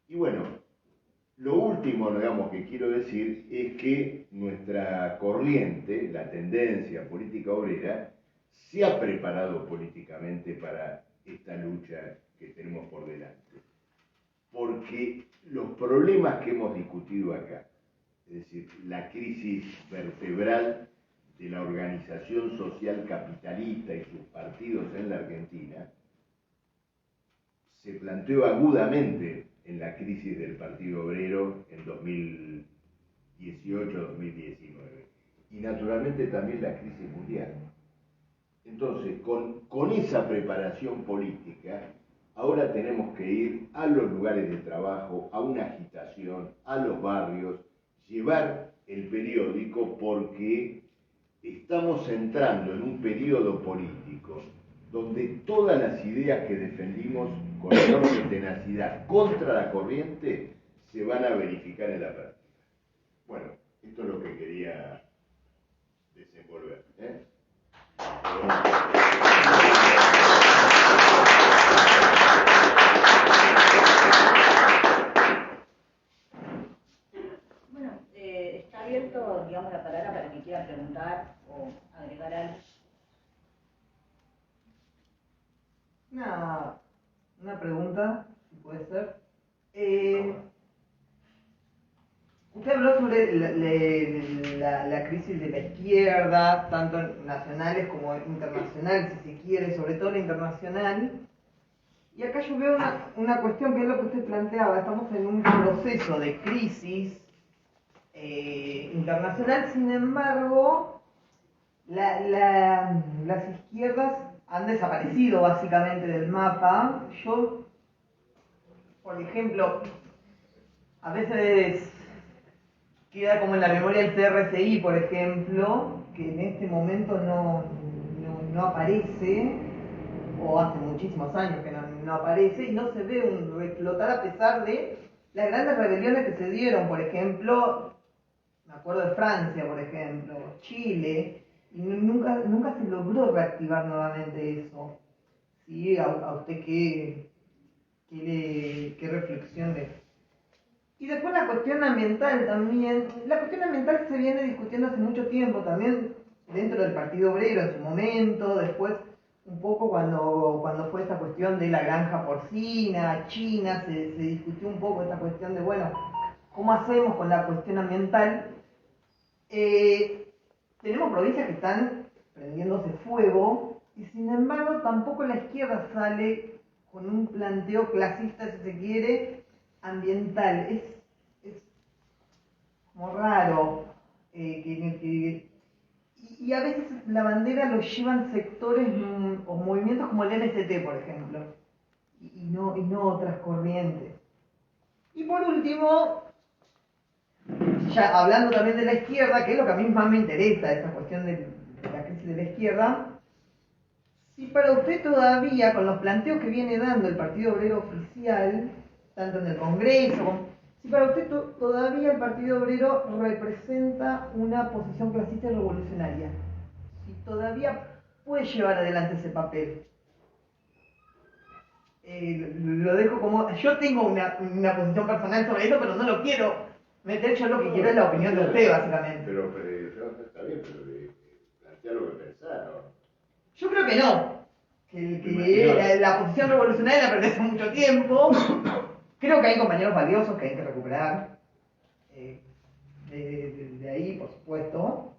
Y bueno, lo último, digamos, que quiero decir es que nuestra corriente, la tendencia política obrera, se ha preparado políticamente para esta lucha que tenemos por delante. Porque los problemas que hemos discutido acá, es decir, la crisis vertebral de la organización social capitalista y sus partidos en la Argentina, se planteó agudamente en la crisis del Partido Obrero en 2018-2019, y naturalmente también la crisis mundial. Entonces, con esa preparación política, ahora tenemos que ir a los lugares de trabajo, a una agitación, a los barrios, llevar el periódico, porque estamos entrando en un periodo político donde todas las ideas que defendimos con enorme tenacidad contra la corriente se van a verificar en la práctica. Bueno, esto es lo que quería desenvolver. Bueno, está abierto, digamos, la palabra para que quiera preguntar o agregar algo. Una pregunta, si puede ser. Usted habló sobre la crisis de la izquierda, tanto nacionales como internacionales, si se quiere, sobre todo la internacional. Y acá yo veo una cuestión que es lo que usted planteaba. Estamos en un proceso de crisis internacional, sin embargo, las izquierdas han desaparecido básicamente del mapa. Yo, por ejemplo, a veces queda como en la memoria el CRCI, por ejemplo, que en este momento no aparece, o hace muchísimos años que no aparece, y no se ve un reflotar a pesar de las grandes rebeliones que se dieron, por ejemplo, me acuerdo de Francia, por ejemplo, Chile, y nunca se logró reactivar nuevamente eso. ¿Sí? ¿A usted qué reflexión le... Y después la cuestión ambiental también. La cuestión ambiental se viene discutiendo hace mucho tiempo también dentro del Partido Obrero en su momento, después un poco cuando fue esta cuestión de la granja porcina, China, se discutió un poco esta cuestión de, bueno, ¿cómo hacemos con la cuestión ambiental? Tenemos provincias que están prendiéndose fuego y sin embargo tampoco la izquierda sale con un planteo clasista, si se quiere, ambiental. Es como raro y a veces la bandera lo llevan sectores o movimientos como el MST, por ejemplo, y no otras corrientes. Y por último, ya hablando también de la izquierda, que es lo que a mí más me interesa, esta cuestión de la crisis de la izquierda, si para usted todavía, con los planteos que viene dando el Partido Obrero Oficial, tanto en el Congreso, si para usted todavía el Partido Obrero representa una posición clasista y revolucionaria, si todavía puede llevar adelante ese papel. Lo dejo como... Yo tengo una posición personal sobre eso, pero no lo quiero meter, yo lo que quiero es la opinión de usted, básicamente. Pero está bien, pero plantea lo que pensaron. Yo creo que no. Que la posición revolucionaria la perdí hace mucho tiempo. Creo que hay compañeros valiosos que hay que recuperar. De ahí, por supuesto.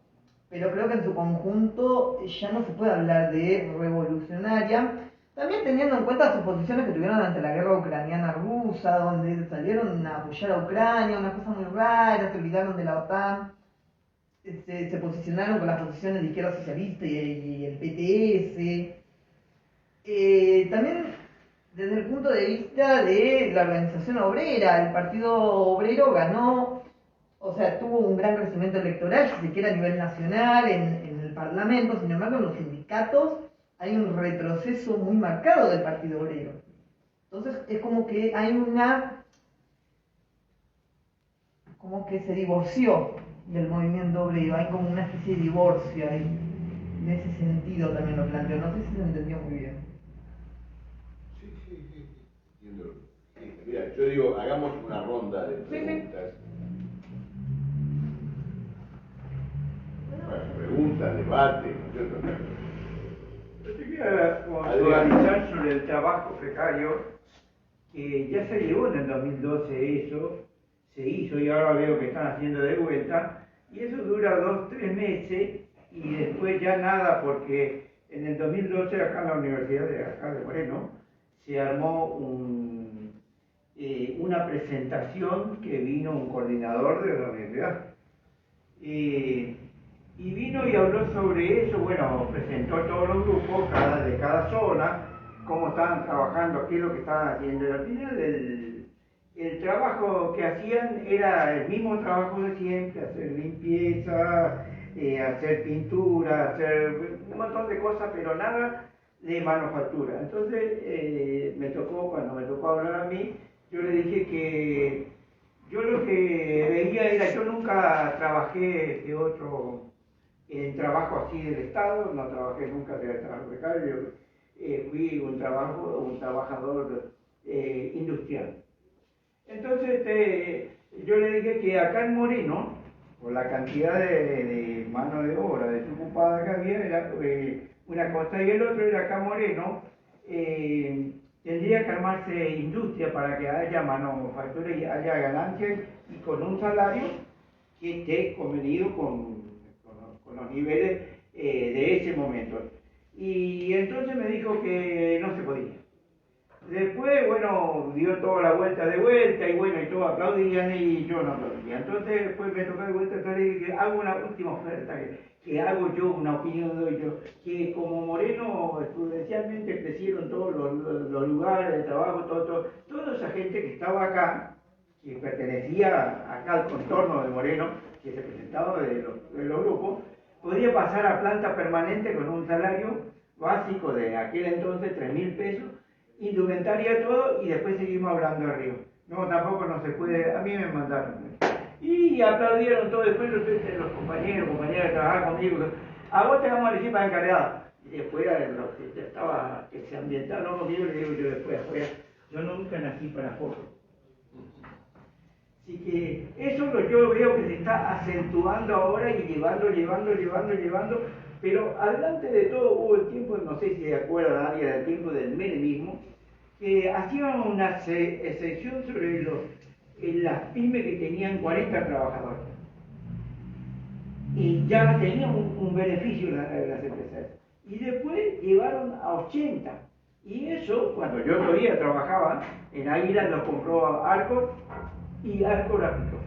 Pero creo que en su conjunto ya no se puede hablar de revolucionaria. También teniendo en cuenta sus posiciones que tuvieron ante la guerra ucraniana-rusa, donde salieron a apoyar a Ucrania, una cosa muy rara, se olvidaron de la OTAN, se posicionaron con las posiciones de izquierda socialista y el PTS. También desde el punto de vista de la organización obrera, el Partido Obrero ganó, o sea, tuvo un gran crecimiento electoral, si se quiere a nivel nacional, en el Parlamento. Sin embargo, en los sindicatos hay un retroceso muy marcado del Partido Obrero. Entonces es como que hay como que se divorció del movimiento obrero, hay como una especie de divorcio ahí. En ese sentido también lo planteo, no sé si se entendió muy bien. Sí, entiendo. Sí, mira, yo digo, hagamos una ronda de preguntas. Bueno, preguntas, debate, ¿no es cierto? Yo te quería puntualizar sobre el trabajo precario, que ya se llevó en el 2012 eso, se hizo y ahora veo que están haciendo de vuelta, y eso dura 2-3 meses y después ya nada, porque en el 2012 acá en la Universidad de Moreno se armó una presentación que vino un coordinador de la universidad. Y vino y habló sobre eso, bueno, presentó todos los grupos de cada zona, cómo estaban trabajando, qué es lo que estaban haciendo. Y al final el trabajo que hacían era el mismo trabajo de siempre, hacer limpieza, hacer pintura, hacer un montón de cosas, pero nada de manufactura. Entonces cuando me tocó hablar a mí, yo le dije que yo lo que veía era, yo nunca trabajé en trabajo así del Estado, no trabajé nunca de trabajo precario, fui un trabajador industrial. Entonces yo le dije que acá en Moreno, por la cantidad de mano de obra desocupada que había, era una cosa y el otro era acá en Moreno, tendría que armarse industria para que haya manufactura y haya ganancias y con un salario que esté convenido con los niveles de ese momento. Y entonces me dijo que no se podía. Después, bueno, dio toda la vuelta y bueno, y todos aplaudían y yo no aplaudía. Entonces después me tocó de vuelta, entonces le dije que hago una última oferta, que hago yo, una opinión doy yo, que como Moreno exponencialmente crecieron todos los lugares de trabajo, toda esa gente que estaba acá, que pertenecía acá al contorno de Moreno, que se presentaba de los grupos, podía pasar a planta permanente con un salario básico de aquel entonces, 3.000 pesos, indumentaria todo, y después seguimos hablando arriba. No, tampoco no se puede, a mí me mandaron. Y aplaudieron todo, después los compañeras que trabajaban conmigo, a vos te vamos a elegir para encargado. Y después los que se ambientaron conmigo, le digo yo después afuera, yo nunca nací para fotos. Así que eso es lo que yo veo que se está acentuando ahora y llevando, pero adelante de todo hubo el tiempo, no sé si se acuerda nadie del tiempo del menemismo, que hacían una excepción sobre las pymes que tenían 40 trabajadores. Y ya tenían un beneficio las empresas. Y después llevaron a 80. Y eso, cuando yo todavía trabajaba, en Águila lo compró Arcor y Arcor aplicó.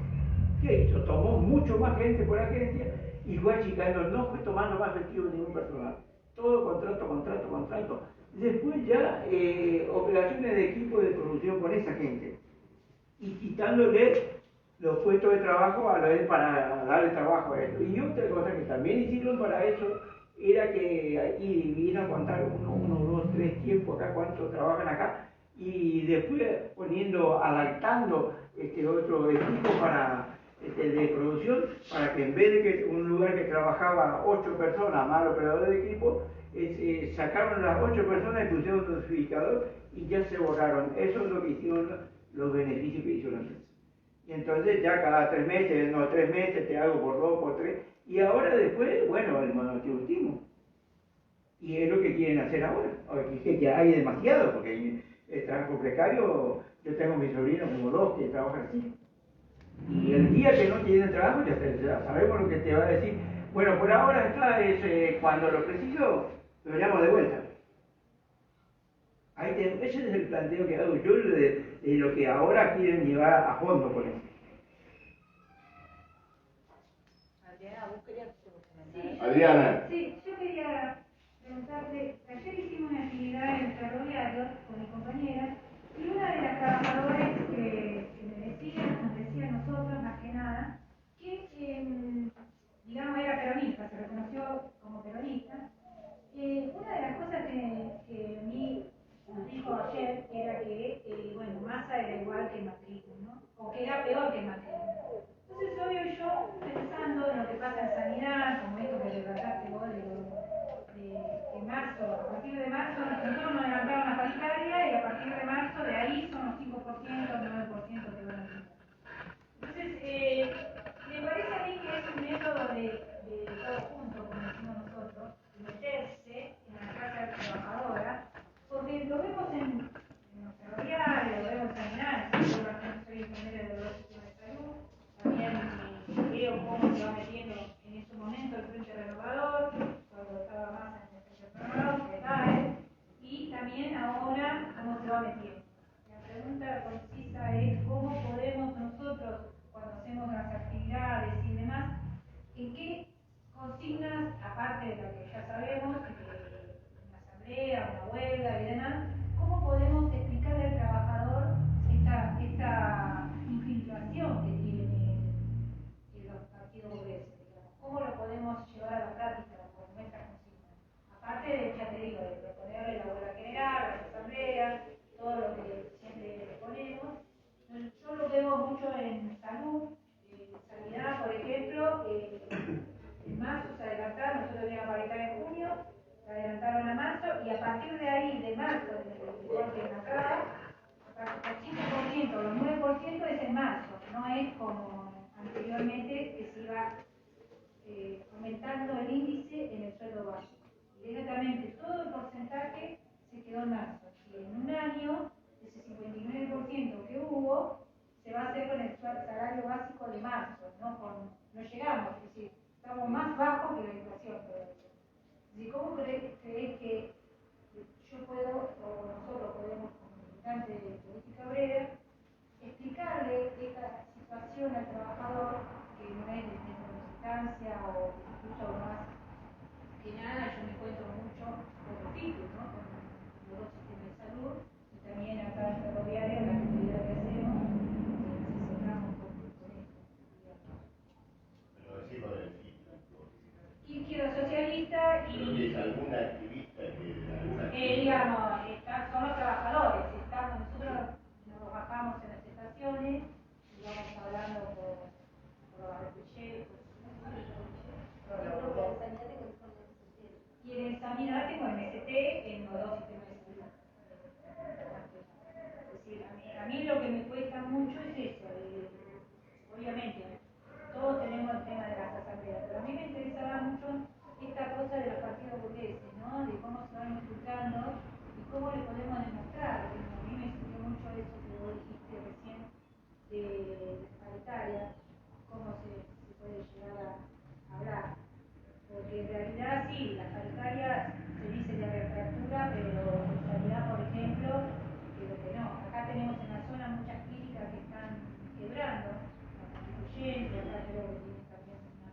¿Qué hizo? Tomó mucho más gente por agencia y fue achicando, no fue tomando más efectivo ningún personal. Todo contrato. Después ya operaciones de equipo de producción con esa gente y quitándole los puestos de trabajo a la vez para darle trabajo a esto. Y otra cosa que también hicieron para eso era que ahí vino a contar uno, dos, tres tiempos acá, cuántos trabajan acá, y después adaptando otro equipo para, de producción, para que en vez de que un lugar que trabajaba 8 personas, más operadores de equipo, sacaron las 8 personas y pusieron un dosificador y ya se borraron. Eso es lo que hicieron los beneficios que hizo la empresa. Y entonces ya cada 3 meses, no 3 meses, te hago por 2, por 3. Y ahora después, bueno, el monotributismo. Y es lo que quieren hacer ahora. Que hay demasiado, porque el trabajo precario, yo tengo mis sobrinos como 2 que trabajan así. Y el día que no tienen trabajo, ya sabemos lo que te va a decir. Bueno, por ahora está, cuando lo preciso, lo llamo de vuelta. Ese es el planteo que hago yo de lo que ahora quieren llevar a fondo con eso. Adriana, ¿vos querías Sí, Adriana. Sí, yo quería preguntarte, ayer hicimos una actividad en el ferroviario con mi compañera y una de las trabajadoras que nos decía a nosotros más que nada, que digamos era peronista, se reconoció como peronista. Una de las cosas que a mí nos dijo ayer era que, bueno, Massa era igual que Macri, ¿no? O que era peor que Macri. Entonces hoy yo pensando en lo que pasa en sanidad, como esto que relataste vos de marzo, a partir de marzo nosotros nos levantaron la paritaria y a partir de marzo de ahí son los 5%, 9% que van a tener. Entonces, me parece a mí que es un método de todo junto, como decimos nosotros, meterse en la clase trabajadora, porque lo vemos en los ferroviarios, lo vemos en sanidad, yo soy enfermera de los sistemas de salud, también veo cómo se va metiendo en este momento el Frente Renovador, cuando estaba más en el Frente Renovador, que cae, y también ahora cómo se va metiendo. La pregunta concisa es cómo podemos nosotros, cuando hacemos las actividades y demás, en qué consignas, aparte de lo que ya sabemos, una asamblea, una huelga y demás, cómo podemos explicarle al trabajador esta infiltración que tiene los partidos burgueses, digamos. ¿Cómo lo podemos llevar a la práctica con nuestras consignas? Aparte de, ya te digo, de proponerle la huelga general, las asambleas, todo lo que siempre proponemos. Yo lo veo mucho en salud, sanidad, por ejemplo, en marzo se adelantaron, nosotros teníamos paritaria en junio, se adelantaron a marzo y a partir de ahí, de marzo, del corte en acá, el 5%, los 9% es en marzo, no es como anteriormente que se iba aumentando el índice en el sueldo básico. Directamente todo el porcentaje se quedó en marzo. Y en un año, ese 59% que hubo, se va a hacer con el salario básico de marzo, no llegamos, es decir, estamos más bajos que la inflación todavía. ¿Y cómo crees que yo puedo, o nosotros podemos, como militantes de política obrera, explicarle esta situación al trabajador, que no es de militancia o incluso más que nada? Yo me encuentro mucho con los títulos, ¿no? Con los dos sistemas de salud y también acá en ferroviario, la actividad que hacemos, nos asesoramos con esto. Pero decimos del ciclo. Izquierda socialista Creo que es alguna activista digamos, son los trabajadores. Nosotros nos bajamos en las estaciones y vamos hablando por los arquitectos. Y en el sanidad tengo MST en los dos sistemas de salud. Es decir, a mí lo que me cuesta mucho es eso. Obviamente, todos tenemos el tema de las asambleas, pero a mí me interesaba mucho esta cosa de los partidos burgueses, ¿no? De cómo se van infiltrando y cómo le podemos demostrar. A mí me sirvió mucho eso que vos dijiste recién de paritaria, cómo se puede llegar a hablar. Porque en realidad sí, la paritaria se dice de reapertura, pero en realidad, por ejemplo, creo que no. Acá tenemos en la zona muchas clínicas que están quebrando, la constituyente, acá creo que tiene también una,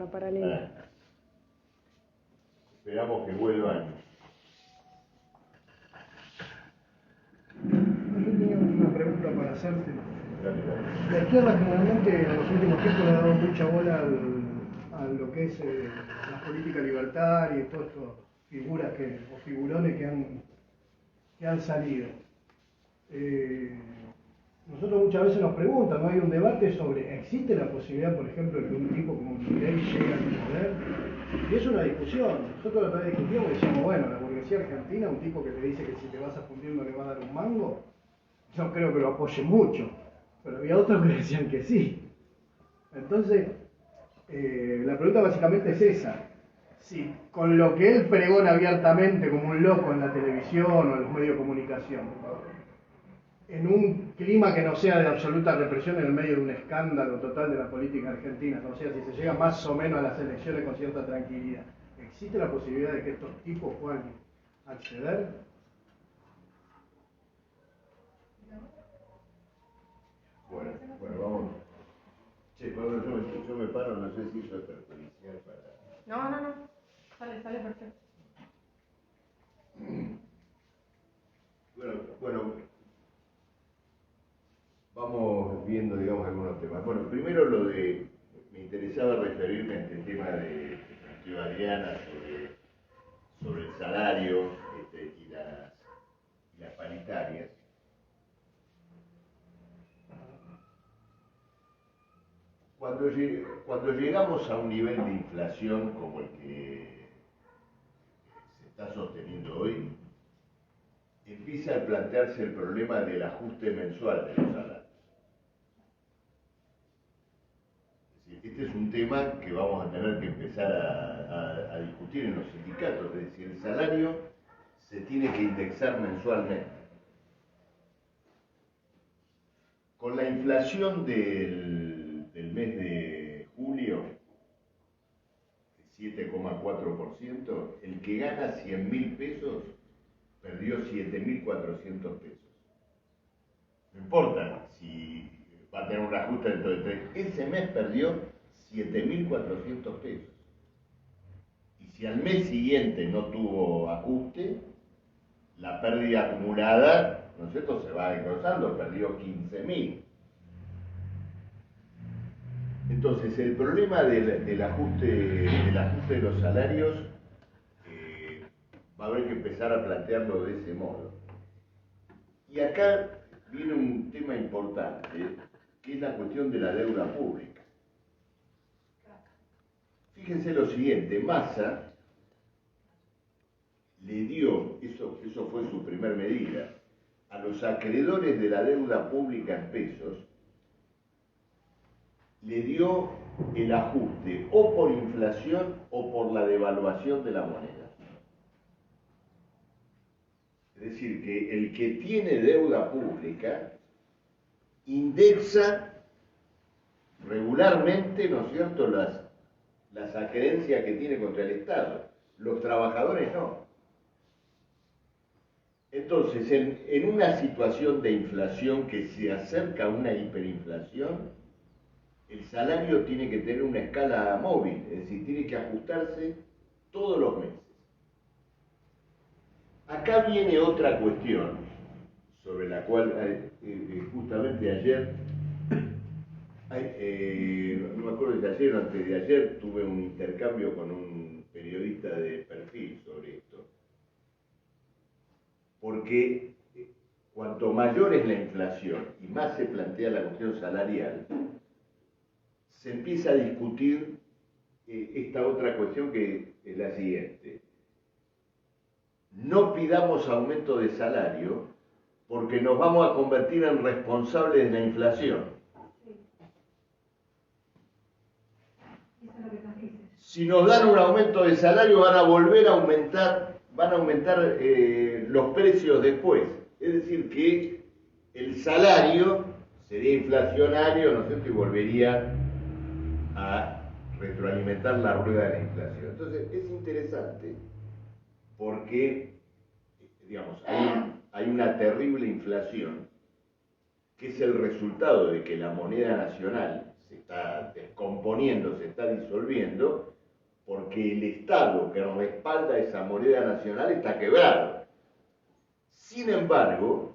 la paralela. Esperamos que vuelvan. Yo tenía una pregunta para hacerte. Dale, dale. La izquierda generalmente en los últimos tiempos le ha dado mucha bola a lo que es la política libertaria y todas estas figuras o figurones que han salido. Nosotros muchas veces nos preguntan, ¿no? Hay un debate sobre, ¿existe la posibilidad, por ejemplo, de que un tipo como Milei llegue al poder? Y es una discusión. Nosotros la otra vez discutíamos y decíamos, bueno, la burguesía argentina, un tipo que te dice que si te vas a fundir no le va a dar un mango, yo creo que lo apoye mucho. Pero había otros que decían que sí. Entonces, la pregunta básicamente es esa. Si con lo que él pregona abiertamente como un loco en la televisión o en los medios de comunicación, en un clima que no sea de absoluta represión en el medio de un escándalo total de la política argentina, o sea, si se llega más o menos a las elecciones con cierta tranquilidad, ¿existe la posibilidad de que estos tipos puedan acceder? Bueno, vamos. Che, perdón, yo me paro, no sé si eso es perjudicial para... No. Sale perfecto. Bueno, vamos viendo, digamos, algunos temas. Bueno, primero me interesaba referirme a este tema de planteó Adriana sobre el salario y las paritarias. Cuando llegamos a un nivel de inflación como el que se está sosteniendo hoy, empieza a plantearse el problema del ajuste mensual de los salarios. Es decir, este es un tema que vamos a tener que empezar a discutir en los sindicatos, es decir, el salario se tiene que indexar mensualmente. Con la inflación del mes de julio, 7,4%, el que gana 100.000 pesos perdió 7.400 pesos. No importa si va a tener un ajuste dentro de 3. Ese mes perdió 7.400 pesos. Y si al mes siguiente no tuvo ajuste, la pérdida acumulada, ¿no es cierto?, se va engrosando, perdió 15.000. Entonces, el problema del ajuste de los salarios va a haber que empezar a plantearlo de ese modo. Y acá viene un tema importante, que es la cuestión de la deuda pública. Fíjense lo siguiente, Massa le dio, eso fue su primer medida, a los acreedores de la deuda pública en pesos, le dio el ajuste o por inflación o por la devaluación de la moneda. Es decir, que el que tiene deuda pública indexa regularmente, ¿no es cierto?, las acreencias que tiene contra el Estado. Los trabajadores no. Entonces, en una situación de inflación que se acerca a una hiperinflación, el salario tiene que tener una escala móvil, es decir, tiene que ajustarse todos los meses. Acá viene otra cuestión, sobre la cual justamente ayer, no me acuerdo si ayer o antes de ayer, tuve un intercambio con un periodista de perfil sobre esto. Porque cuanto mayor es la inflación y más se plantea la cuestión salarial, se empieza a discutir esta otra cuestión que es la siguiente. No pidamos aumento de salario porque nos vamos a convertir en responsables de la inflación. Si nos dan un aumento de salario van a volver a aumentar, los precios después. Es decir, que el salario sería inflacionario, ¿no es cierto?, y volvería a retroalimentar la rueda de la inflación. Entonces, es interesante porque, digamos, hay una terrible inflación que es el resultado de que la moneda nacional se está descomponiendo, se está disolviendo, porque el Estado que respalda esa moneda nacional está quebrado. Sin embargo,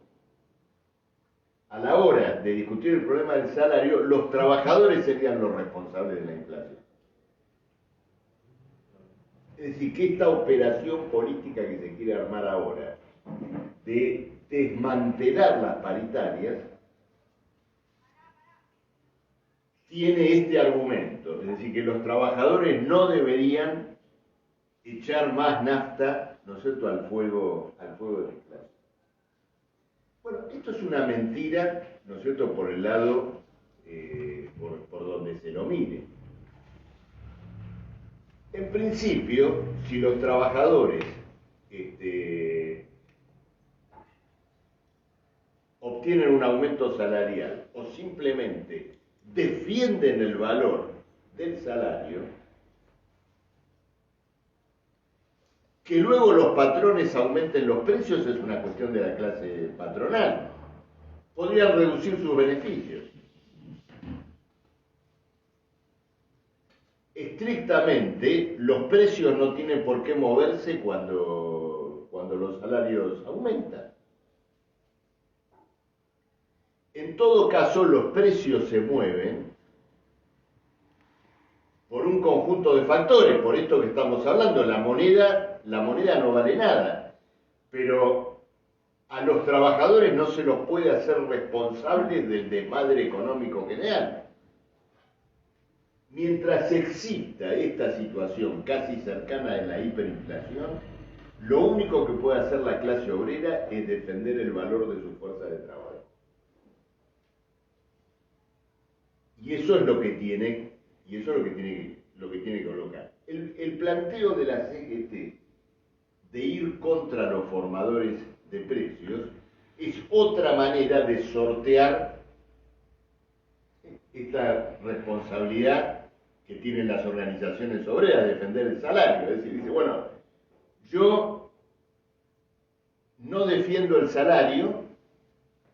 a la hora de discutir el problema del salario, los trabajadores serían los responsables de la inflación. Es decir, que esta operación política que se quiere armar ahora, de desmantelar las paritarias, tiene este argumento, es decir, que los trabajadores no deberían echar más nafta, ¿no es cierto?, al fuego de la inflación. Bueno, esto es una mentira, ¿no es cierto?, por el lado, por donde se lo mire. En principio, si los trabajadores obtienen un aumento salarial o simplemente defienden el valor del salario, que luego los patrones aumenten los precios es una cuestión de la clase patronal. Podrían reducir sus beneficios. Estrictamente, los precios no tienen por qué moverse cuando los salarios aumentan. En todo caso, los precios se mueven por un conjunto de factores, por esto que estamos hablando. La moneda no vale nada, pero a los trabajadores no se los puede hacer responsables del desmadre económico general. Mientras exista esta situación casi cercana a la hiperinflación, lo único que puede hacer la clase obrera es defender el valor de su fuerza de trabajo. Y eso es lo que tiene, que colocar. El planteo de la CGT de ir contra los formadores de precios es otra manera de sortear esta responsabilidad que tienen las organizaciones obreras de defender el salario. Es decir, dice, bueno, yo no defiendo el salario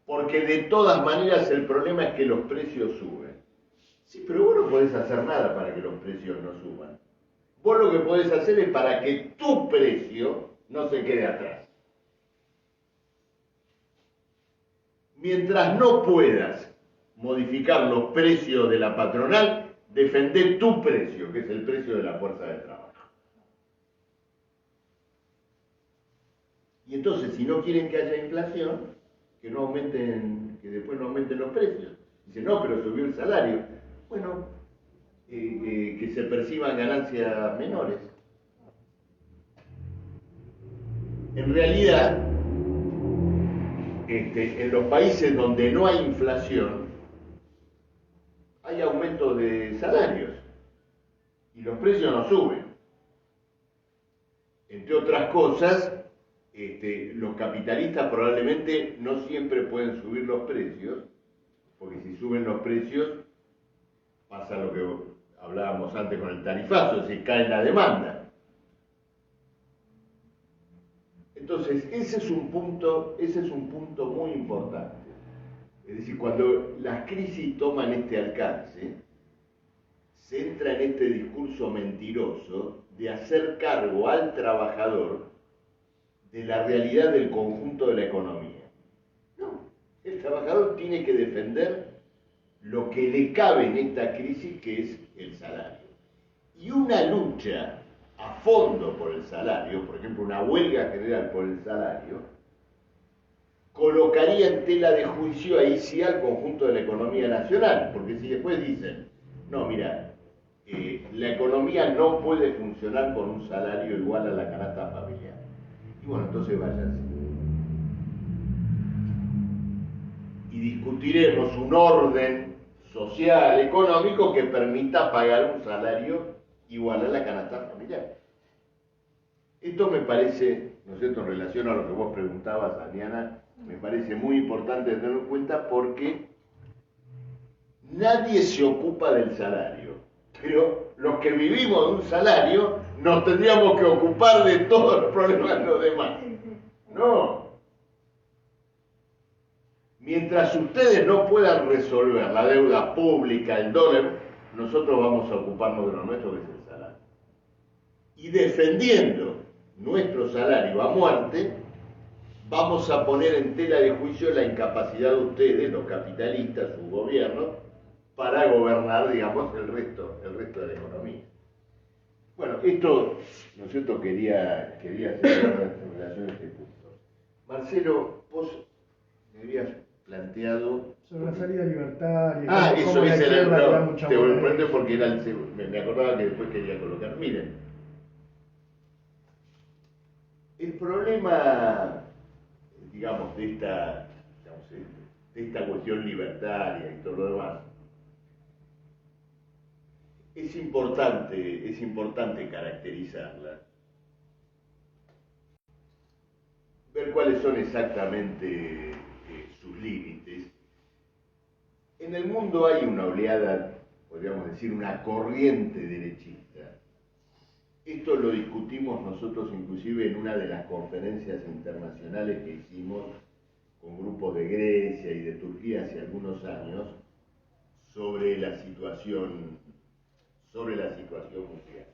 porque de todas maneras el problema es que los precios suben. Sí, pero vos no podés hacer nada para que los precios no suban. Vos lo que podés hacer es para que tu precio no se quede atrás. Mientras no puedas modificar los precios de la patronal, defender tu precio, que es el precio de la fuerza de trabajo. Y entonces, si no quieren que haya inflación, que después no aumenten los precios. Dicen, no, pero subió el salario. Bueno, que se perciban ganancias menores. En realidad, en los países donde no hay inflación, hay aumento de salarios y los precios no suben. Entre otras cosas, los capitalistas probablemente no siempre pueden subir los precios, porque si suben los precios pasa lo que hablábamos antes con el tarifazo, es decir, cae la demanda. Entonces, ese es un punto muy importante. Es decir, cuando las crisis toman este alcance, se entra en este discurso mentiroso de hacer cargo al trabajador de la realidad del conjunto de la economía. No, el trabajador tiene que defender lo que le cabe en esta crisis, que es el salario. Y una lucha a fondo por el salario, por ejemplo, una huelga general por el salario, colocaría en tela de juicio ahí sí al conjunto de la economía nacional, porque si después dicen, no, mira, la economía no puede funcionar con un salario igual a la canasta familiar. Y bueno, entonces váyanse. Y discutiremos un orden social, económico, que permita pagar un salario igual a la canasta familiar. Esto me parece, ¿no es cierto?, en relación a lo que vos preguntabas, Adriana, me parece muy importante tenerlo en cuenta porque nadie se ocupa del salario, pero los que vivimos de un salario nos tendríamos que ocupar de todos los problemas de los demás. No. Mientras ustedes no puedan resolver la deuda pública, el dólar, nosotros vamos a ocuparnos de lo nuestro, que es el salario. Y defendiendo nuestro salario a muerte, vamos a poner en tela de juicio la incapacidad de ustedes, los capitalistas, su gobierno, para gobernar, digamos, el resto de la economía. Bueno, esto, ¿no es cierto?, quería hacer en relación a este punto. Marcelo, vos me habías planteado... Sobre la salida libertaria. Ah, cómo eso la es el... izquierda le da No, mucha te bola a sorprende eso. porque era me acordaba que después quería colocar. Miren, el problema, digamos, de esta cuestión libertaria y todo lo demás, es importante caracterizarla, ver cuáles son exactamente sus límites. En el mundo hay una oleada, podríamos decir, una corriente derechista. Esto lo discutimos nosotros inclusive en una de las conferencias internacionales que hicimos con grupos de Grecia y de Turquía hace algunos años sobre la situación mundial.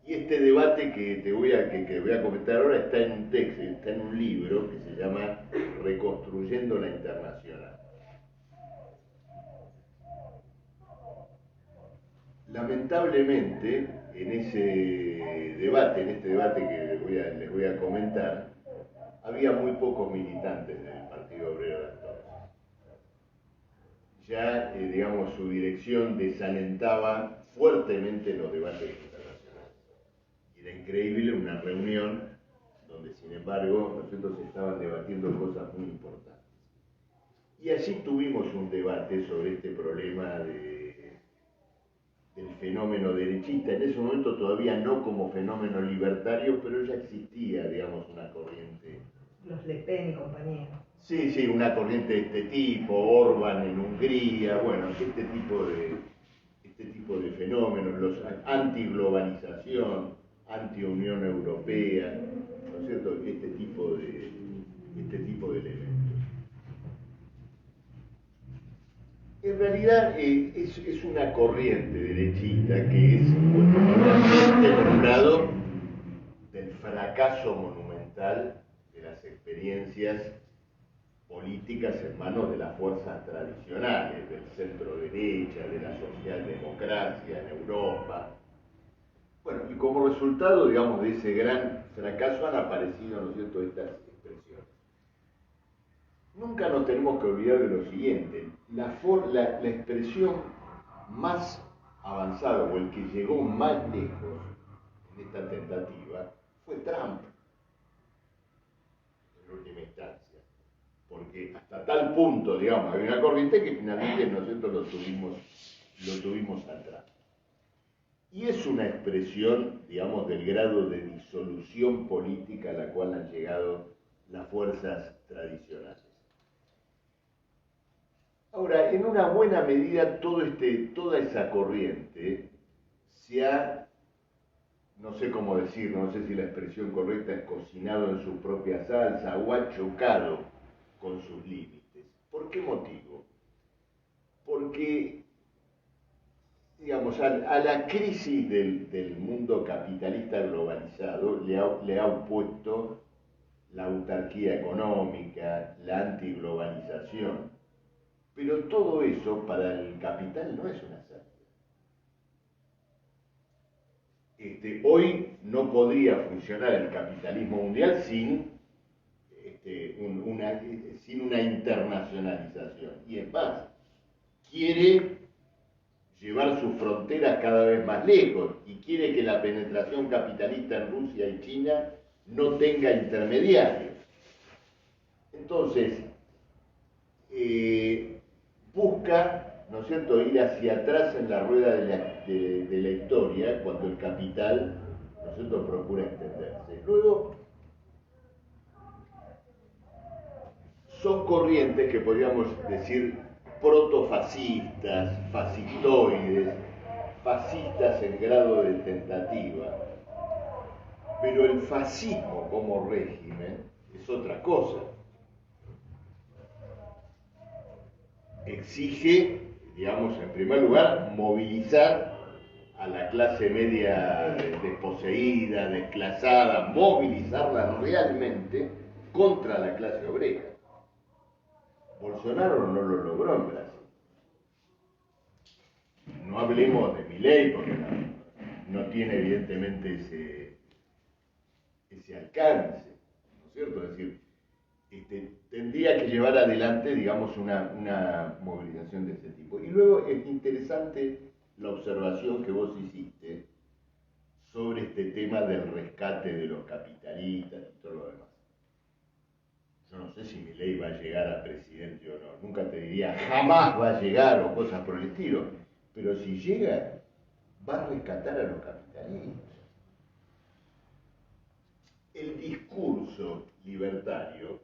Y este debate que voy a comentar ahora está en un texto, está en un libro que se llama Reconstruyendo la Internacional. Lamentablemente, en este debate que les voy a comentar, había muy pocos militantes del Partido Obrero de entonces. Ya, digamos, su dirección desalentaba fuertemente los debates internacionales. Y era increíble una reunión donde, sin embargo, nosotros estaban debatiendo cosas muy importantes. Y allí tuvimos un debate sobre este problema del fenómeno derechista, en ese momento todavía no como fenómeno libertario, pero ya existía, digamos, una corriente. Los Le Pen y compañía. Sí, una corriente de este tipo, Orbán en Hungría, bueno, este tipo de fenómenos, los antiglobalización, anti-Unión Europea, ¿no es cierto? Este tipo de elementos. En realidad es una corriente derechista que es por un lado del fracaso monumental de las experiencias políticas en manos de las fuerzas tradicionales, del centro derecha, de la socialdemocracia en Europa. Bueno, y como resultado, digamos, de ese gran fracaso han aparecido, ¿no es cierto?, estas expresiones. Nunca nos tenemos que olvidar de lo siguiente, la expresión más avanzada o el que llegó más lejos en esta tentativa fue Trump, en última instancia. Porque hasta tal punto, digamos, había una corriente que finalmente nosotros lo tuvimos atrás. Y es una expresión, digamos, del grado de disolución política a la cual han llegado las fuerzas tradicionales. Ahora, en una buena medida, toda esa corriente se ha, no sé cómo decirlo, no sé si la expresión correcta es cocinado en su propia salsa o ha chocado con sus límites. ¿Por qué motivo? Porque, digamos, a la crisis del mundo capitalista globalizado le ha opuesto la autarquía económica, la antiglobalización. Pero todo eso para el capital no es una salida. Hoy no podría funcionar el capitalismo mundial sin una internacionalización. Y es más, quiere llevar sus fronteras cada vez más lejos y quiere que la penetración capitalista en Rusia y China no tenga intermediarios. Entonces, busca, ¿no es cierto?, ir hacia atrás en la rueda de la historia cuando el capital, ¿no es cierto?, procura extenderse. Luego, son corrientes que podríamos decir protofascistas, fascistoides, fascistas en grado de tentativa. Pero el fascismo como régimen es otra cosa. exige, digamos, en primer lugar, movilizar a la clase media desposeída, desclasada, movilizarla realmente contra la clase obrera. Bolsonaro no lo logró en Brasil. No hablemos de Milei porque no tiene evidentemente ese alcance, ¿no es cierto? Es decir, tendría que llevar adelante, digamos, una movilización de ese tipo. Y luego es interesante la observación que vos hiciste sobre este tema del rescate de los capitalistas y todo lo demás. Yo no sé si Milei va a llegar a presidente o no, nunca te diría jamás va a llegar o cosas por el estilo, pero si llega, va a rescatar a los capitalistas. El discurso libertario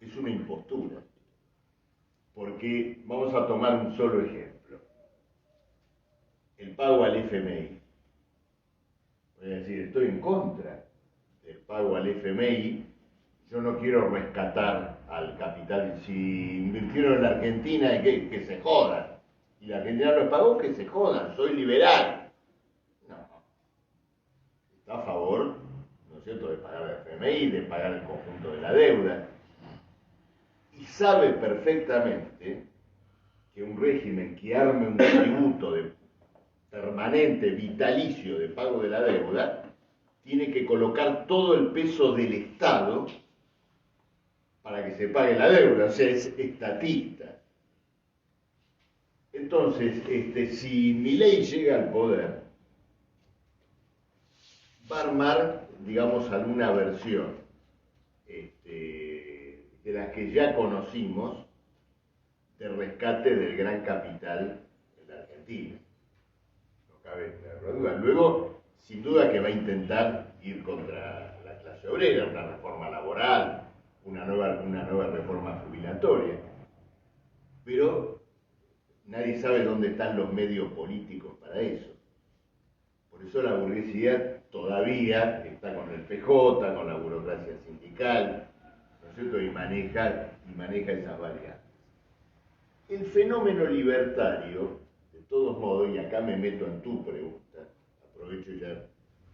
es una impostura, porque vamos a tomar un solo ejemplo, el pago al FMI. Voy a decir, estoy en contra del pago al FMI, yo no quiero rescatar al capital. Si invirtieron en la Argentina, que se jodan, y la Argentina los pagó, que se jodan, soy liberal. No, está a favor, ¿no es cierto?, de pagar al FMI, de pagar el conjunto de la deuda, y sabe perfectamente que un régimen que arme un tributo permanente, vitalicio de pago de la deuda, tiene que colocar todo el peso del Estado para que se pague la deuda, o sea, es estatista. Entonces, si Milei llega al poder, va a armar, digamos, alguna versión de las que ya conocimos de rescate del gran capital en la Argentina. No cabe la duda. Luego, sin duda que va a intentar ir contra la clase obrera, una reforma laboral, una nueva reforma jubilatoria. Pero nadie sabe dónde están los medios políticos para eso. Por eso la burguesía todavía está con el PJ, con la burocracia sindical, ¿no es cierto? Y maneja esas variantes. El fenómeno libertario, de todos modos, y acá me meto en tu pregunta, aprovecho ya,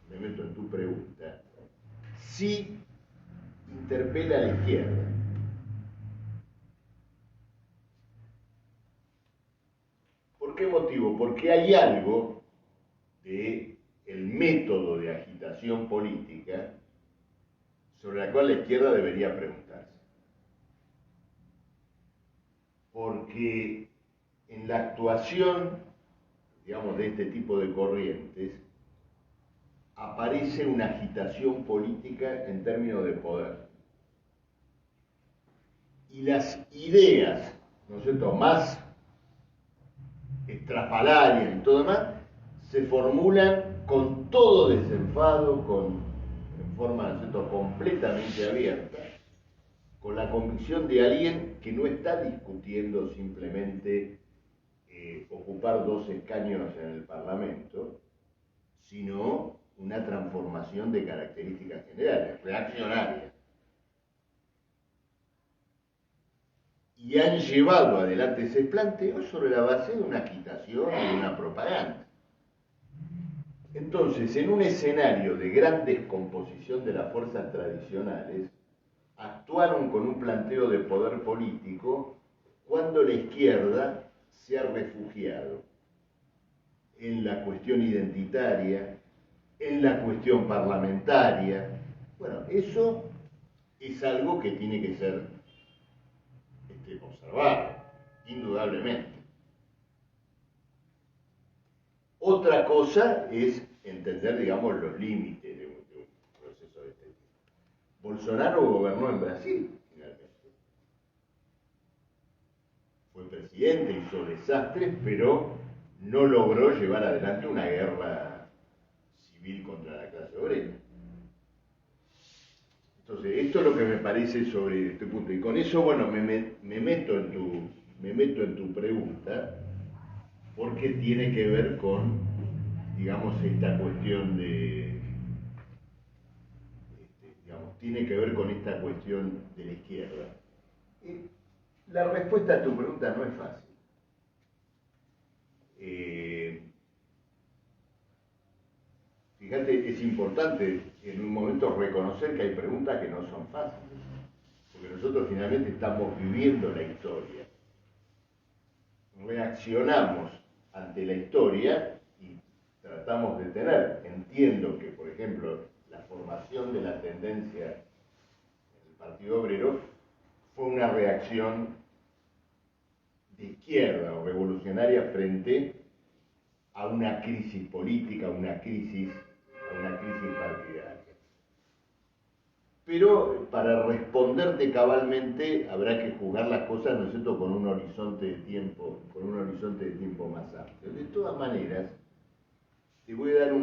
me meto en tu pregunta, sí interpela a la izquierda. ¿Por qué motivo? Porque hay algo del método de agitación política sobre la cual la izquierda debería preguntarse. Porque en la actuación, digamos, de este tipo de corrientes, aparece una agitación política en términos de poder. Y las ideas, ¿no es cierto?, más estrafalarias y todo demás, se formulan con todo desenfado, en forma, ¿no es cierto?, completamente abierta, con la convicción de alguien que no está discutiendo simplemente ocupar 2 escaños en el Parlamento, sino una transformación de características generales, reaccionarias. Y han llevado adelante ese planteo sobre la base de una agitación y de una propaganda. Entonces, en un escenario de gran descomposición de las fuerzas tradicionales, actuaron con un planteo de poder político cuando la izquierda se ha refugiado en la cuestión identitaria, en la cuestión parlamentaria. Bueno, eso es algo que tiene que ser observado, indudablemente. Otra cosa es entender, digamos, los límites de un proceso de este tipo. Bolsonaro gobernó en Brasil, finalmente. Fue presidente, hizo desastres, pero no logró llevar adelante una guerra civil contra la clase obrera. Entonces, esto es lo que me parece sobre este punto. Y con eso, bueno, me meto en tu pregunta, porque tiene que ver con, digamos, esta cuestión tiene que ver con esta cuestión de la izquierda. La respuesta a tu pregunta no es fácil. es importante en un momento reconocer que hay preguntas que no son fáciles, porque nosotros finalmente estamos viviendo la historia, reaccionamos ante la historia y tratamos de tener. Entiendo que, por ejemplo, la formación de la tendencia en el Partido Obrero fue una reacción de izquierda o revolucionaria frente a una crisis política, a una crisis partidaria. Pero para responderte cabalmente habrá que juzgar las cosas, ¿no es cierto?, con un horizonte de tiempo más amplio. De todas maneras, te voy a dar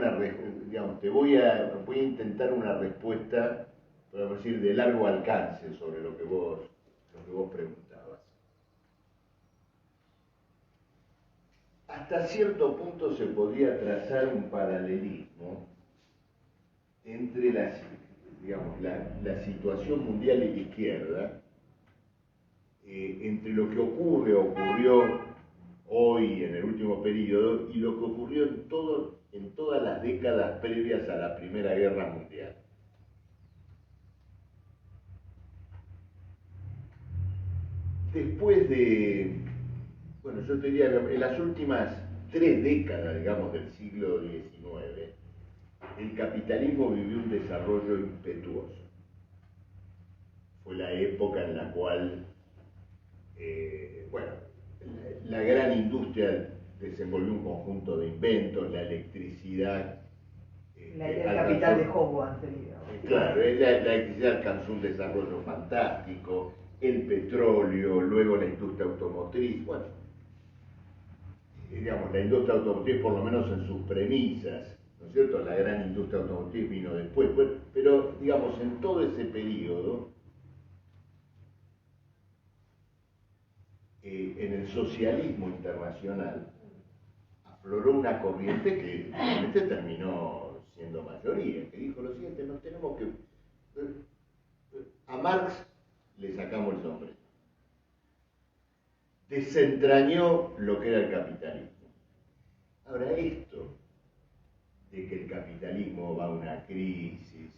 voy a intentar una respuesta, podemos decir, de largo alcance sobre lo que vos preguntabas. Hasta cierto punto se podría trazar un paralelismo entre la situación mundial y la izquierda, entre lo que ocurrió hoy en el último periodo y lo que ocurrió en todas las décadas previas a la Primera Guerra Mundial. Después de, yo te diría, en las últimas 3 décadas, digamos, del siglo XIX, el capitalismo vivió un desarrollo impetuoso. Fue la época en la cual, la gran industria desenvolvió un conjunto de inventos, la electricidad. La idea del capital de Howard sería. Claro, la electricidad alcanzó un desarrollo fantástico, el petróleo, luego la industria automotriz, la industria automotriz por lo menos en sus premisas, ¿no es cierto? La gran industria automotriz vino después, pero digamos en todo ese periodo, en el socialismo internacional afloró una corriente que realmente terminó siendo mayoría, que dijo lo siguiente: nos tenemos que... A Marx le sacamos el sombrero. Desentrañó lo que era el capitalismo. Ahora, esto de que el capitalismo va a una crisis,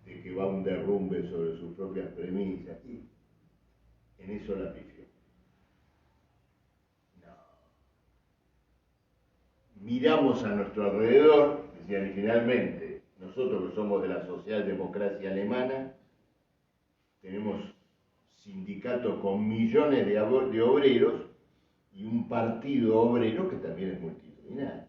de que va a un derrumbe sobre sus propias premisas, y en eso la pifió. No. Miramos a nuestro alrededor, decían, y finalmente, nosotros que somos de la socialdemocracia alemana, tenemos sindicatos con millones de obreros y un partido obrero que también es multitudinario.